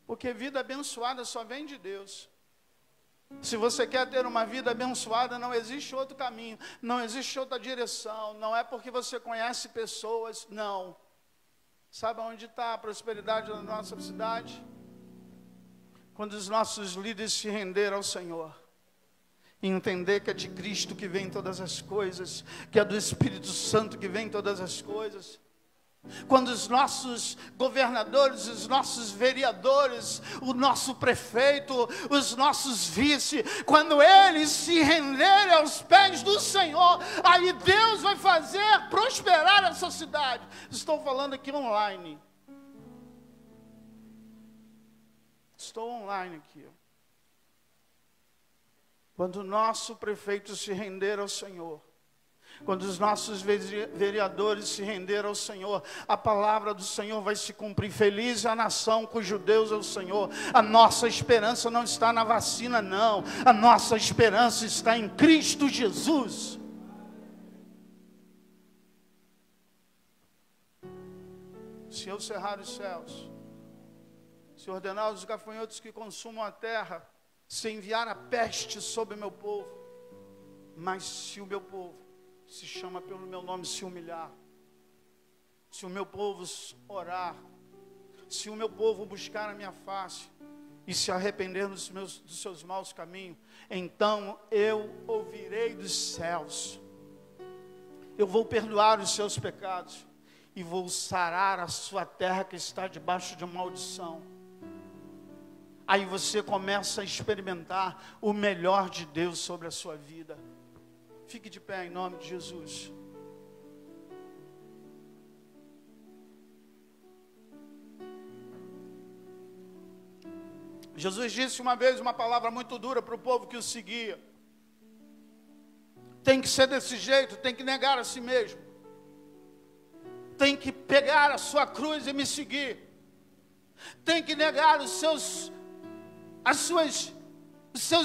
Porque vida abençoada só vem de Deus. Se você quer ter uma vida abençoada, não existe outro caminho, não existe outra direção. Não é porque você conhece pessoas, não. Sabe onde está a prosperidade da nossa cidade? Quando os nossos líderes se renderam ao Senhor. E entender que é de Cristo que vem todas as coisas, que é do Espírito Santo que vem todas as coisas. Quando os nossos governadores, os nossos vereadores, o nosso prefeito, os nossos vice, quando eles se renderem aos pés do Senhor, aí Deus vai fazer prosperar essa cidade. Estou falando aqui online. Estou online aqui. Quando o nosso prefeito se render ao Senhor, quando os nossos vereadores se renderam ao Senhor, a palavra do Senhor vai se cumprir. Feliz é a nação cujo Deus é o Senhor. A nossa esperança não está na vacina, não. A nossa esperança está em Cristo Jesus. Se eu cerrar os céus, se ordenar os gafanhotos que consumam a terra, se enviar a peste sobre o meu povo, mas se o meu povo se chama pelo meu nome, se humilhar, se o meu povo orar, se o meu povo buscar a minha face e se arrepender dos seus maus caminhos, então eu ouvirei dos céus, eu vou perdoar os seus pecados e vou sarar a sua terra que está debaixo de maldição. Aí você começa a experimentar o melhor de Deus sobre a sua vida. Fique de pé em nome de Jesus. Jesus disse uma vez uma palavra muito dura para o povo que o seguia. Tem que ser desse jeito, tem que negar a si mesmo. Tem que pegar a sua cruz e me seguir. Tem que negar os seus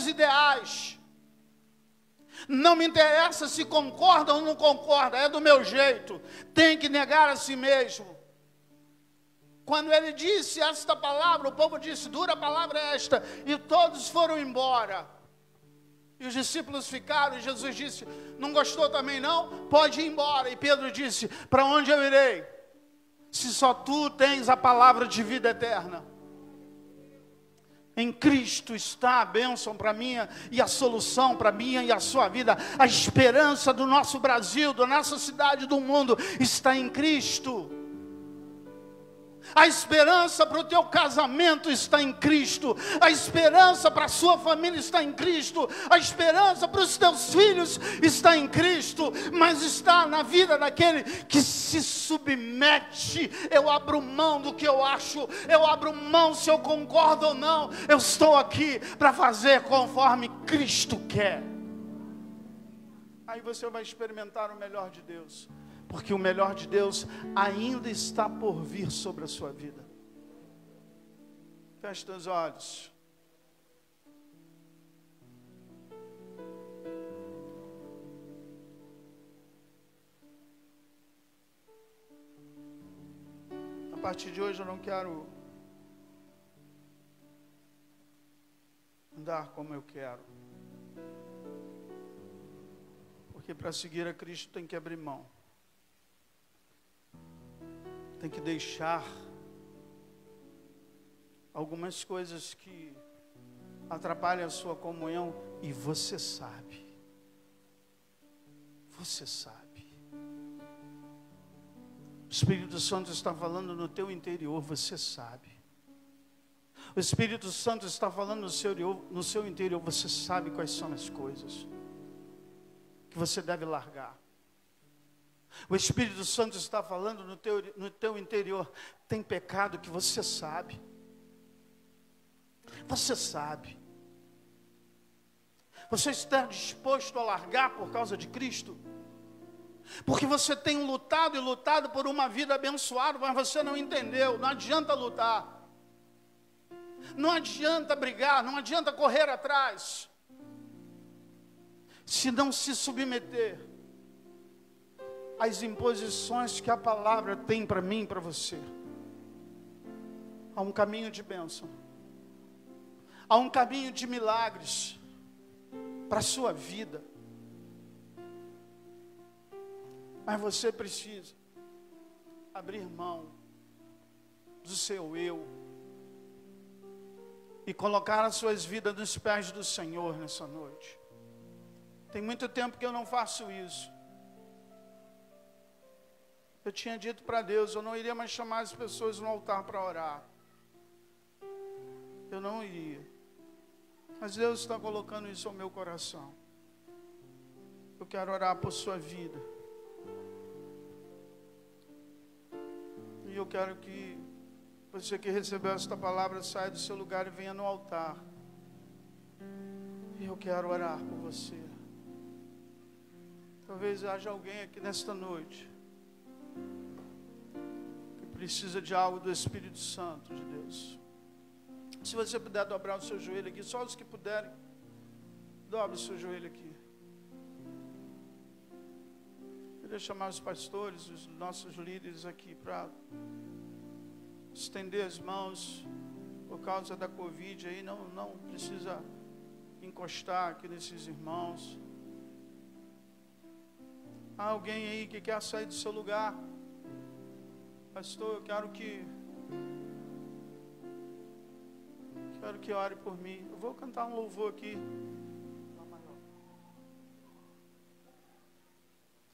ideais. Não me interessa se concorda ou não concorda, é do meu jeito. Tem que negar a si mesmo. Quando ele disse esta palavra, o povo disse, dura palavra é esta, e todos foram embora. E os discípulos ficaram, e Jesus disse, não gostou também não? Pode ir embora. E Pedro disse, para onde eu irei? Se só tu tens a palavra de vida eterna. Em Cristo está a bênção para minha e a solução para minha e a sua vida. A esperança do nosso Brasil, da nossa cidade, do mundo, está em Cristo. A esperança para o teu casamento está em Cristo. A esperança para a sua família está em Cristo. A esperança para os teus filhos está em Cristo. Mas está na vida daquele que se submete. Eu abro mão do que eu acho. Eu abro mão se eu concordo ou não. Eu estou aqui para fazer conforme Cristo quer. Aí você vai experimentar o melhor de Deus. Porque o melhor de Deus ainda está por vir sobre a sua vida. Feche teus olhos. A partir de hoje eu não quero andar como eu quero. Porque para seguir a Cristo tem que abrir mão. Tem que deixar algumas coisas que atrapalham a sua comunhão. E você sabe. Você sabe. O Espírito Santo está falando no teu interior, você sabe. O Espírito Santo está falando no seu interior, você sabe quais são as coisas que você deve largar. O Espírito Santo está falando no teu interior. Tem pecado que você sabe. Você sabe. Você está disposto a largar por causa de Cristo? Porque você tem lutado e lutado por uma vida abençoada, mas você não entendeu. Não adianta lutar. Não adianta brigar, não adianta correr atrás. Se não se submeter as imposições que a palavra tem para mim e para você. Há um caminho de bênção. Há um caminho de milagres para a sua vida. Mas você precisa abrir mão do seu eu e colocar as suas vidas nos pés do Senhor nessa noite. Tem muito tempo que eu não faço isso. Eu tinha dito para Deus, eu não iria mais chamar as pessoas no altar para orar. Eu não iria. Mas Deus está colocando isso ao meu coração. Eu quero orar por sua vida. E eu quero que você que recebeu esta palavra saia do seu lugar e venha no altar. E eu quero orar por você. Talvez haja alguém aqui nesta noite precisa de algo do Espírito Santo de Deus. Se você puder dobrar o seu joelho aqui, só os que puderem, dobre o seu joelho aqui. Eu queria chamar os pastores, os nossos líderes aqui para estender as mãos por causa da Covid aí, não precisa encostar aqui nesses irmãos. Há alguém aí que quer sair do seu lugar? Pastor, eu quero que ore por mim. Eu vou cantar um louvor aqui.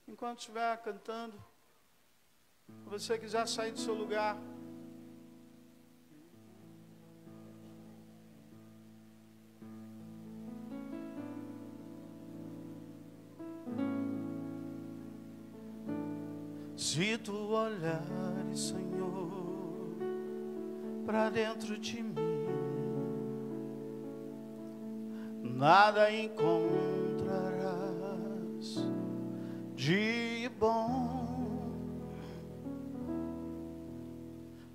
Enquanto estiver cantando, se você quiser sair do seu lugar, se tu olhares, Senhor, para dentro de mim, nada encontrarás de bom,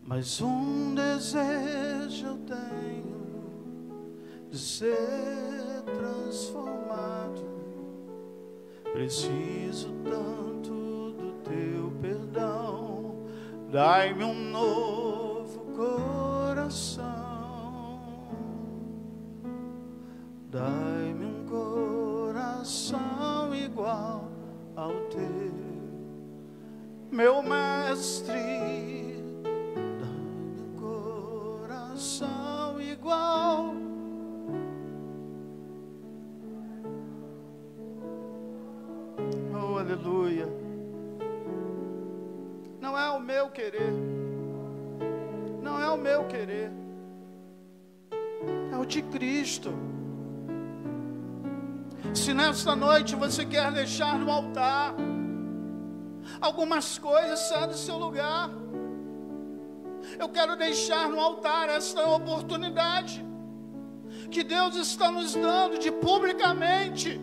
mas um desejo eu tenho de ser transformado Preciso tanto do teu perdão, dai-me um novo coração, dai-me um coração igual ao teu, meu mestre, dai-me um coração igual. Oh, aleluia. Não é o meu querer, não é o meu querer, é o de Cristo. Se nesta noite você quer deixar no altar algumas coisas, sai do seu lugar. Eu quero deixar no altar esta oportunidade que Deus está nos dando de publicamente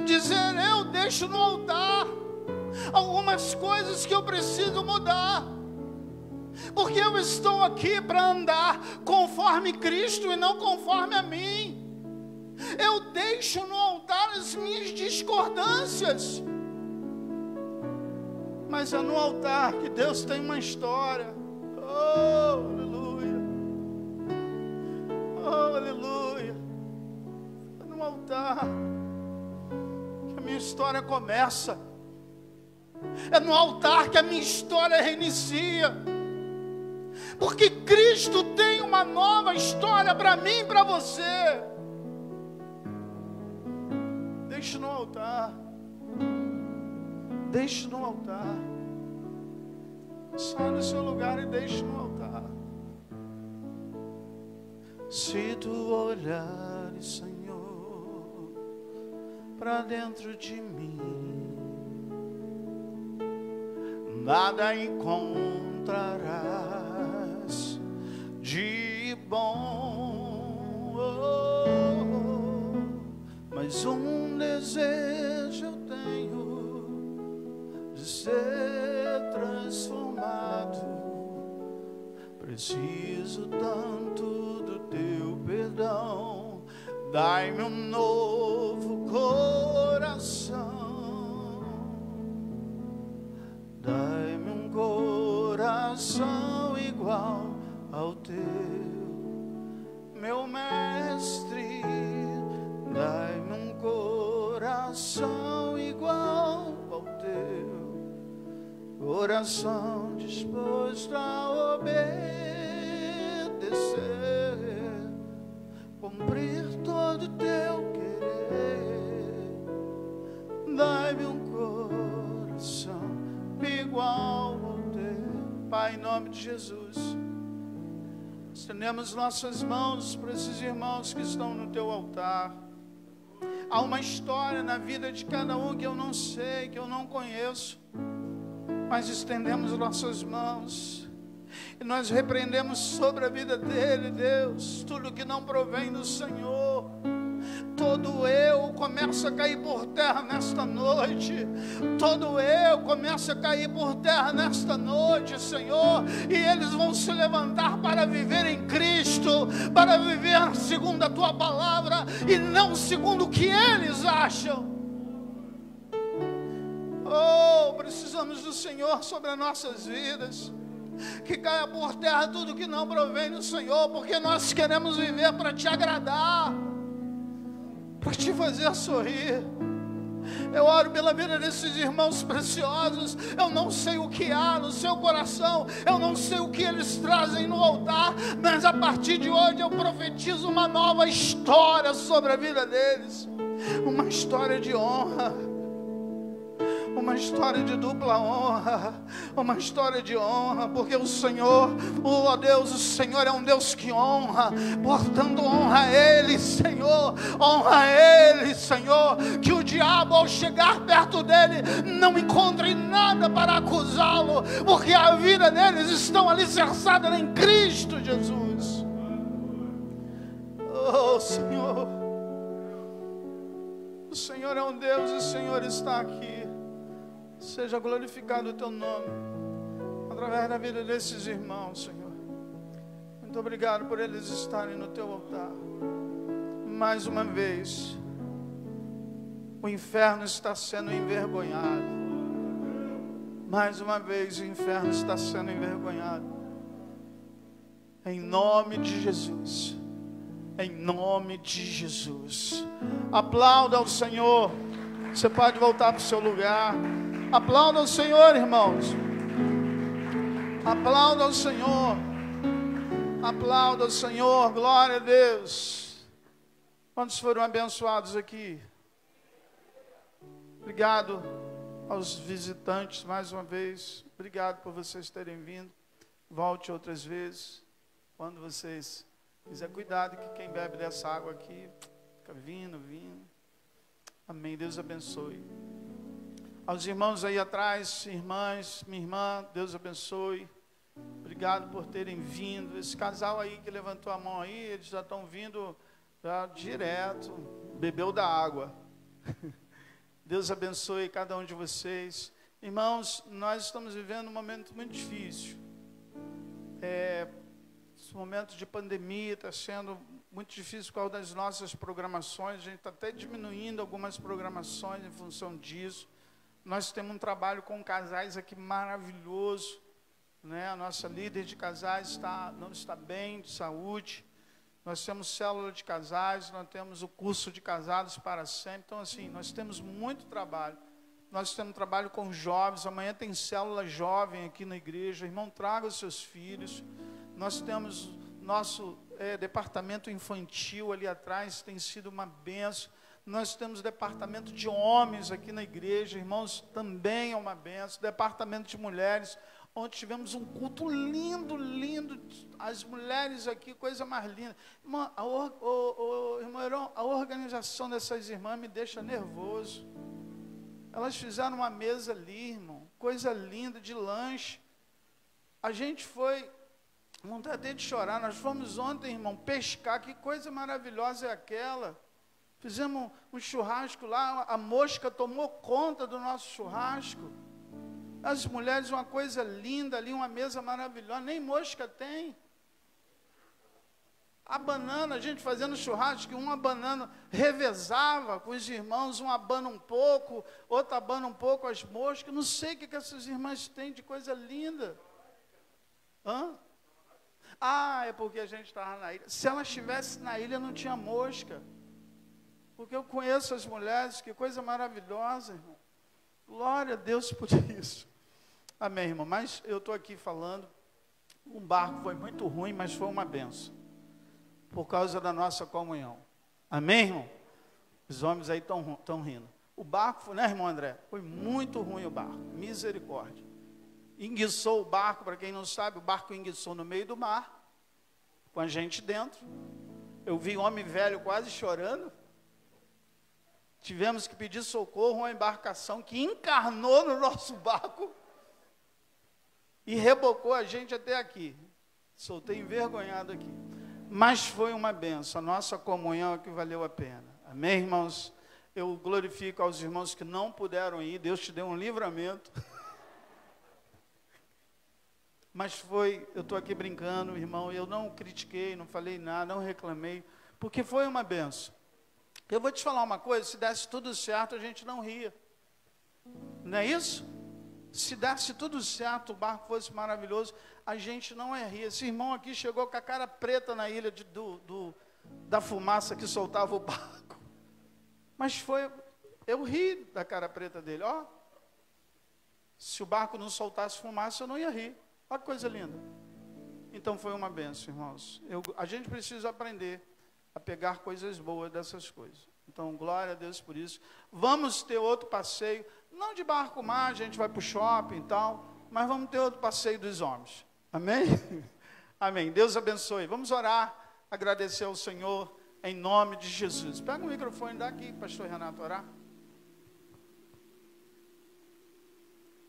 dizer: eu deixo no altar algumas coisas que eu preciso mudar, porque eu estou aqui para andar conforme Cristo e não conforme a mim. Eu deixo no altar as minhas discordâncias, mas é no altar que Deus tem uma história. Oh, aleluia. Oh, aleluia. É no altar que a minha história começa. É no altar que a minha história reinicia. Porque Cristo tem uma nova história para mim e para você. Deixe no altar. Deixe no altar. Saia do seu lugar e deixe no altar. Se tu olhares, Senhor, para dentro de mim, nada encontrarás de bom, mas um desejo eu tenho de ser transformado. Preciso tanto do teu perdão, dai-me um novo coração, dai-me um coração igual ao teu, meu mestre, dai-me um coração igual ao teu, coração disposto a obedecer, cumprir todo o teu querer, dai-me um coração igual ao teu. Pai, em nome de Jesus, estendemos nossas mãos para esses irmãos que estão no teu altar. Há uma história na vida de cada um que eu não sei, que eu não conheço, mas estendemos nossas mãos e nós repreendemos sobre a vida dele, Deus, tudo que não provém do Senhor. Todo eu começa a cair por terra nesta noite. Todo eu começa a cair por terra nesta noite, Senhor. E eles vão se levantar para viver em Cristo, para viver segundo a Tua palavra e não segundo o que eles acham. Oh, precisamos do Senhor sobre as nossas vidas. Que caia por terra tudo que não provém do Senhor, porque nós queremos viver para Te agradar, para Te fazer sorrir. Eu oro pela vida desses irmãos preciosos. Eu não sei o que há no seu coração, eu não sei o que eles trazem no altar, mas a partir de hoje eu profetizo uma nova história sobre a vida deles. Uma história de honra, uma história de dupla honra, uma história de honra, porque o Senhor, oh Deus, o Senhor é um Deus que honra, portanto honra Ele, Senhor, honra Ele, Senhor, que o diabo ao chegar perto dele não encontre nada para acusá-lo, porque a vida deles estão alicerçada em Cristo Jesus. Oh Senhor, o Senhor é um Deus e o Senhor está aqui. Seja glorificado o Teu nome através da vida desses irmãos, Senhor. Muito obrigado por eles estarem no Teu altar mais uma vez. O inferno está sendo envergonhado. Mais uma vez o inferno está sendo envergonhado. Em nome de Jesus. Em nome de Jesus. Aplauda ao Senhor. Você pode voltar para o seu lugar. Aplauda ao Senhor, irmãos. Aplauda ao Senhor. Aplauda ao Senhor. Glória a Deus. Quantos foram abençoados aqui? Obrigado aos visitantes mais uma vez. Obrigado por vocês terem vindo. Volte outras vezes. Quando vocês quiserem, cuidado que quem bebe dessa água aqui fica vindo. Amém. Deus abençoe. Aos irmãos aí atrás, irmãs, minha irmã, Deus abençoe. Obrigado por terem vindo. Esse casal aí que levantou a mão aí, eles já estão vindo já direto. Bebeu da água. Deus abençoe cada um de vocês. Irmãos, nós estamos vivendo um momento muito difícil. Esse momento de pandemia está sendo muito difícil por causa das nossas programações. A gente está até diminuindo algumas programações em função disso. Nós temos um trabalho com casais aqui maravilhoso, né? A nossa líder de casais não está bem de saúde. Nós temos célula de casais, nós temos o curso de casados para sempre. Então, assim, nós temos muito trabalho. Nós temos trabalho com jovens. Amanhã tem célula jovem aqui na igreja. Irmão, traga os seus filhos. Nós temos nosso departamento infantil ali atrás, tem sido uma bênção. Nós temos departamento de homens aqui na igreja, irmãos, também é uma bênção. Departamento de mulheres, onde tivemos um culto lindo, lindo. As mulheres aqui, coisa mais linda. Irmã, a organização dessas irmãs me deixa nervoso. Elas fizeram uma mesa ali, irmão, coisa linda, de lanche. A gente foi, vontade até de chorar, nós fomos ontem, irmão, pescar, que coisa maravilhosa é aquela. Fizemos um churrasco lá, a mosca tomou conta do nosso churrasco. As mulheres, uma coisa linda ali, uma mesa maravilhosa, nem mosca tem. A banana, a gente fazendo churrasco, uma banana revezava com os irmãos, um abana um pouco, outro abana um pouco as moscas. Não sei o que essas irmãs têm de coisa linda. É porque a gente estava na ilha. Se ela estivesse na ilha, não tinha mosca. Porque eu conheço as mulheres, que coisa maravilhosa, irmão. Glória a Deus por isso. Amém, irmão. Mas eu estou aqui falando, um barco foi muito ruim, mas foi uma benção. Por causa da nossa comunhão. Amém, irmão? Os homens aí estão rindo. O barco, foi, né, irmão André? Foi muito ruim o barco. Misericórdia. Enguiçou o barco, para quem não sabe, o barco enguiçou no meio do mar, com a gente dentro. Eu vi um homem velho quase chorando. Tivemos que pedir socorro a uma embarcação que encarnou no nosso barco e rebocou a gente até aqui. Soltei envergonhado aqui. Mas foi uma benção. A nossa comunhão é que valeu a pena. Amém, irmãos? Eu glorifico aos irmãos que não puderam ir. Deus te deu um livramento. Mas foi, eu estou aqui brincando, irmão. Eu não critiquei, não falei nada, não reclamei. Porque foi uma benção. Eu vou te falar uma coisa, se desse tudo certo, a gente não ria. Não é isso? Se desse tudo certo, o barco fosse maravilhoso, a gente não ia rir. Esse irmão aqui chegou com a cara preta na ilha da fumaça que soltava o barco. Mas foi, eu ri da cara preta dele. Se o barco não soltasse fumaça, eu não ia rir. Olha que coisa linda. Então foi uma benção, irmãos. A gente precisa aprender a pegar coisas boas dessas coisas. Então, glória a Deus por isso. Vamos ter outro passeio, não de barco mar, a gente vai para o shopping e tal, mas vamos ter outro passeio dos homens. Amém? Amém. Deus abençoe. Vamos orar, agradecer ao Senhor em nome de Jesus. Pega o microfone daqui, pastor Renato, orar.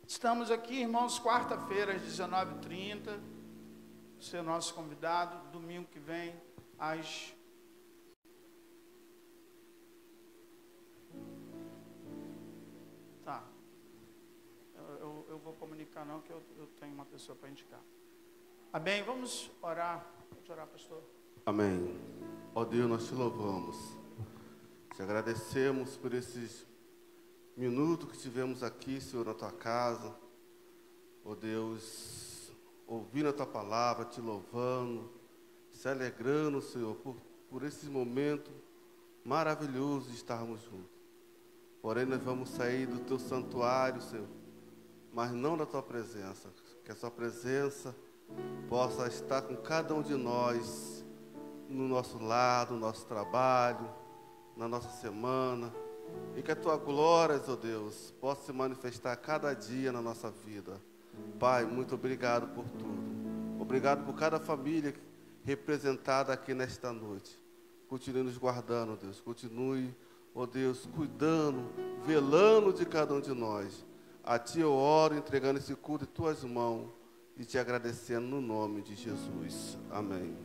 Estamos aqui, irmãos, quarta-feira às 19h30. Você é nosso convidado, domingo que vem às... Tá. Eu vou comunicar não, que eu tenho uma pessoa para indicar. Amém? Vamos orar. Vamos orar, pastor. Amém. Ó Deus, nós te louvamos. Te agradecemos por esses minuto que tivemos aqui, Senhor, na tua casa, ó Deus, ouvindo a tua palavra, te louvando, se alegrando, Senhor, por esse momento maravilhoso de estarmos juntos. Porém, nós vamos sair do teu santuário, Senhor, mas não da tua presença. Que a tua presença possa estar com cada um de nós, no nosso lar, no nosso trabalho, na nossa semana. E que a tua glória, ó Deus, possa se manifestar cada dia na nossa vida. Pai, muito obrigado por tudo. Obrigado por cada família representada aqui nesta noite. Continue nos guardando, Deus. Continue, ó Deus, cuidando, velando de cada um de nós. A Ti eu oro, entregando esse culto em Tuas mãos e Te agradecendo no nome de Jesus. Amém.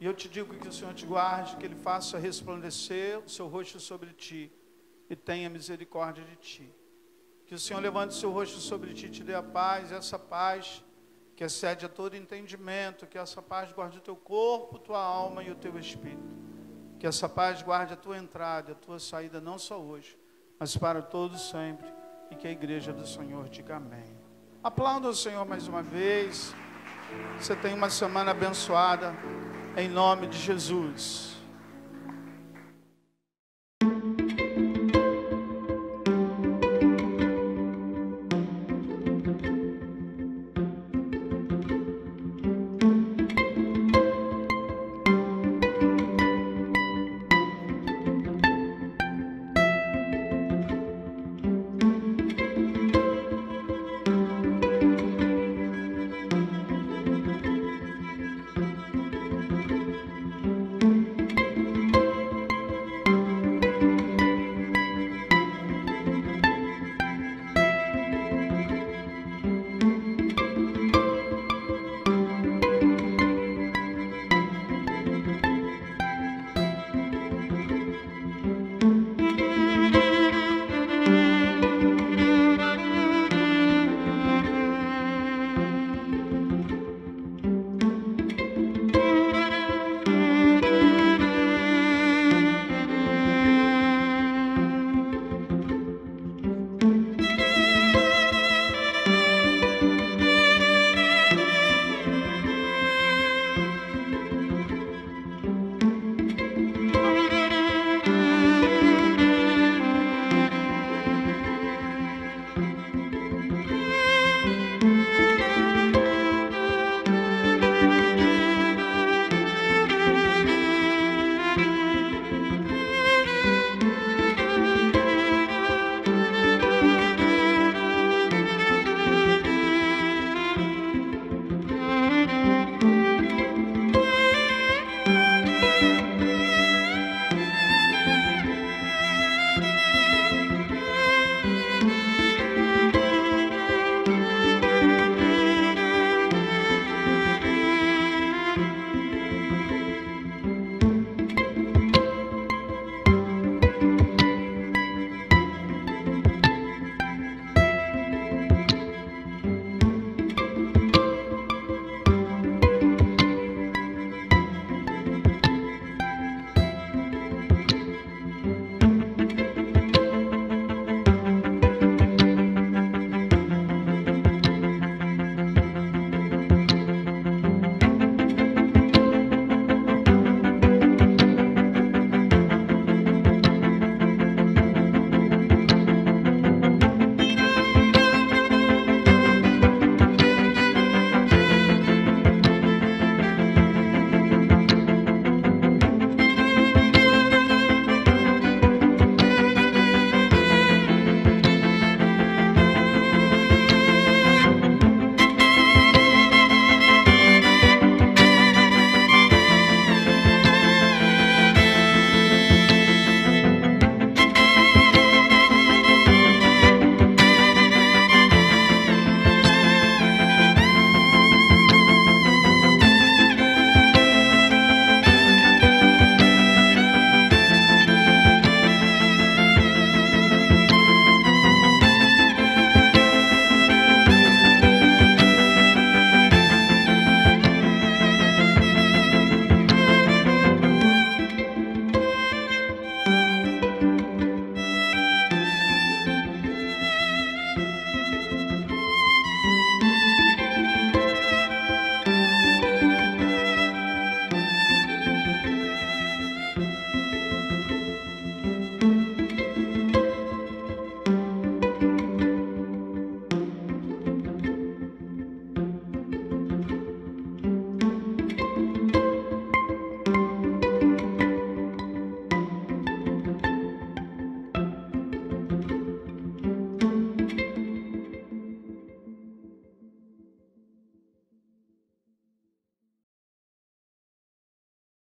E eu te digo que o Senhor te guarde, que Ele faça resplandecer o seu rosto sobre ti e tenha misericórdia de ti. Que o Senhor levante o seu rosto sobre ti e te dê a paz, essa paz que excede a todo entendimento, que essa paz guarde o teu corpo, tua alma e o teu espírito. Que essa paz guarde a tua entrada e a tua saída, não só hoje, mas para todos sempre. E que a igreja do Senhor diga amém. Aplauda o Senhor mais uma vez. Você tem uma semana abençoada, em nome de Jesus.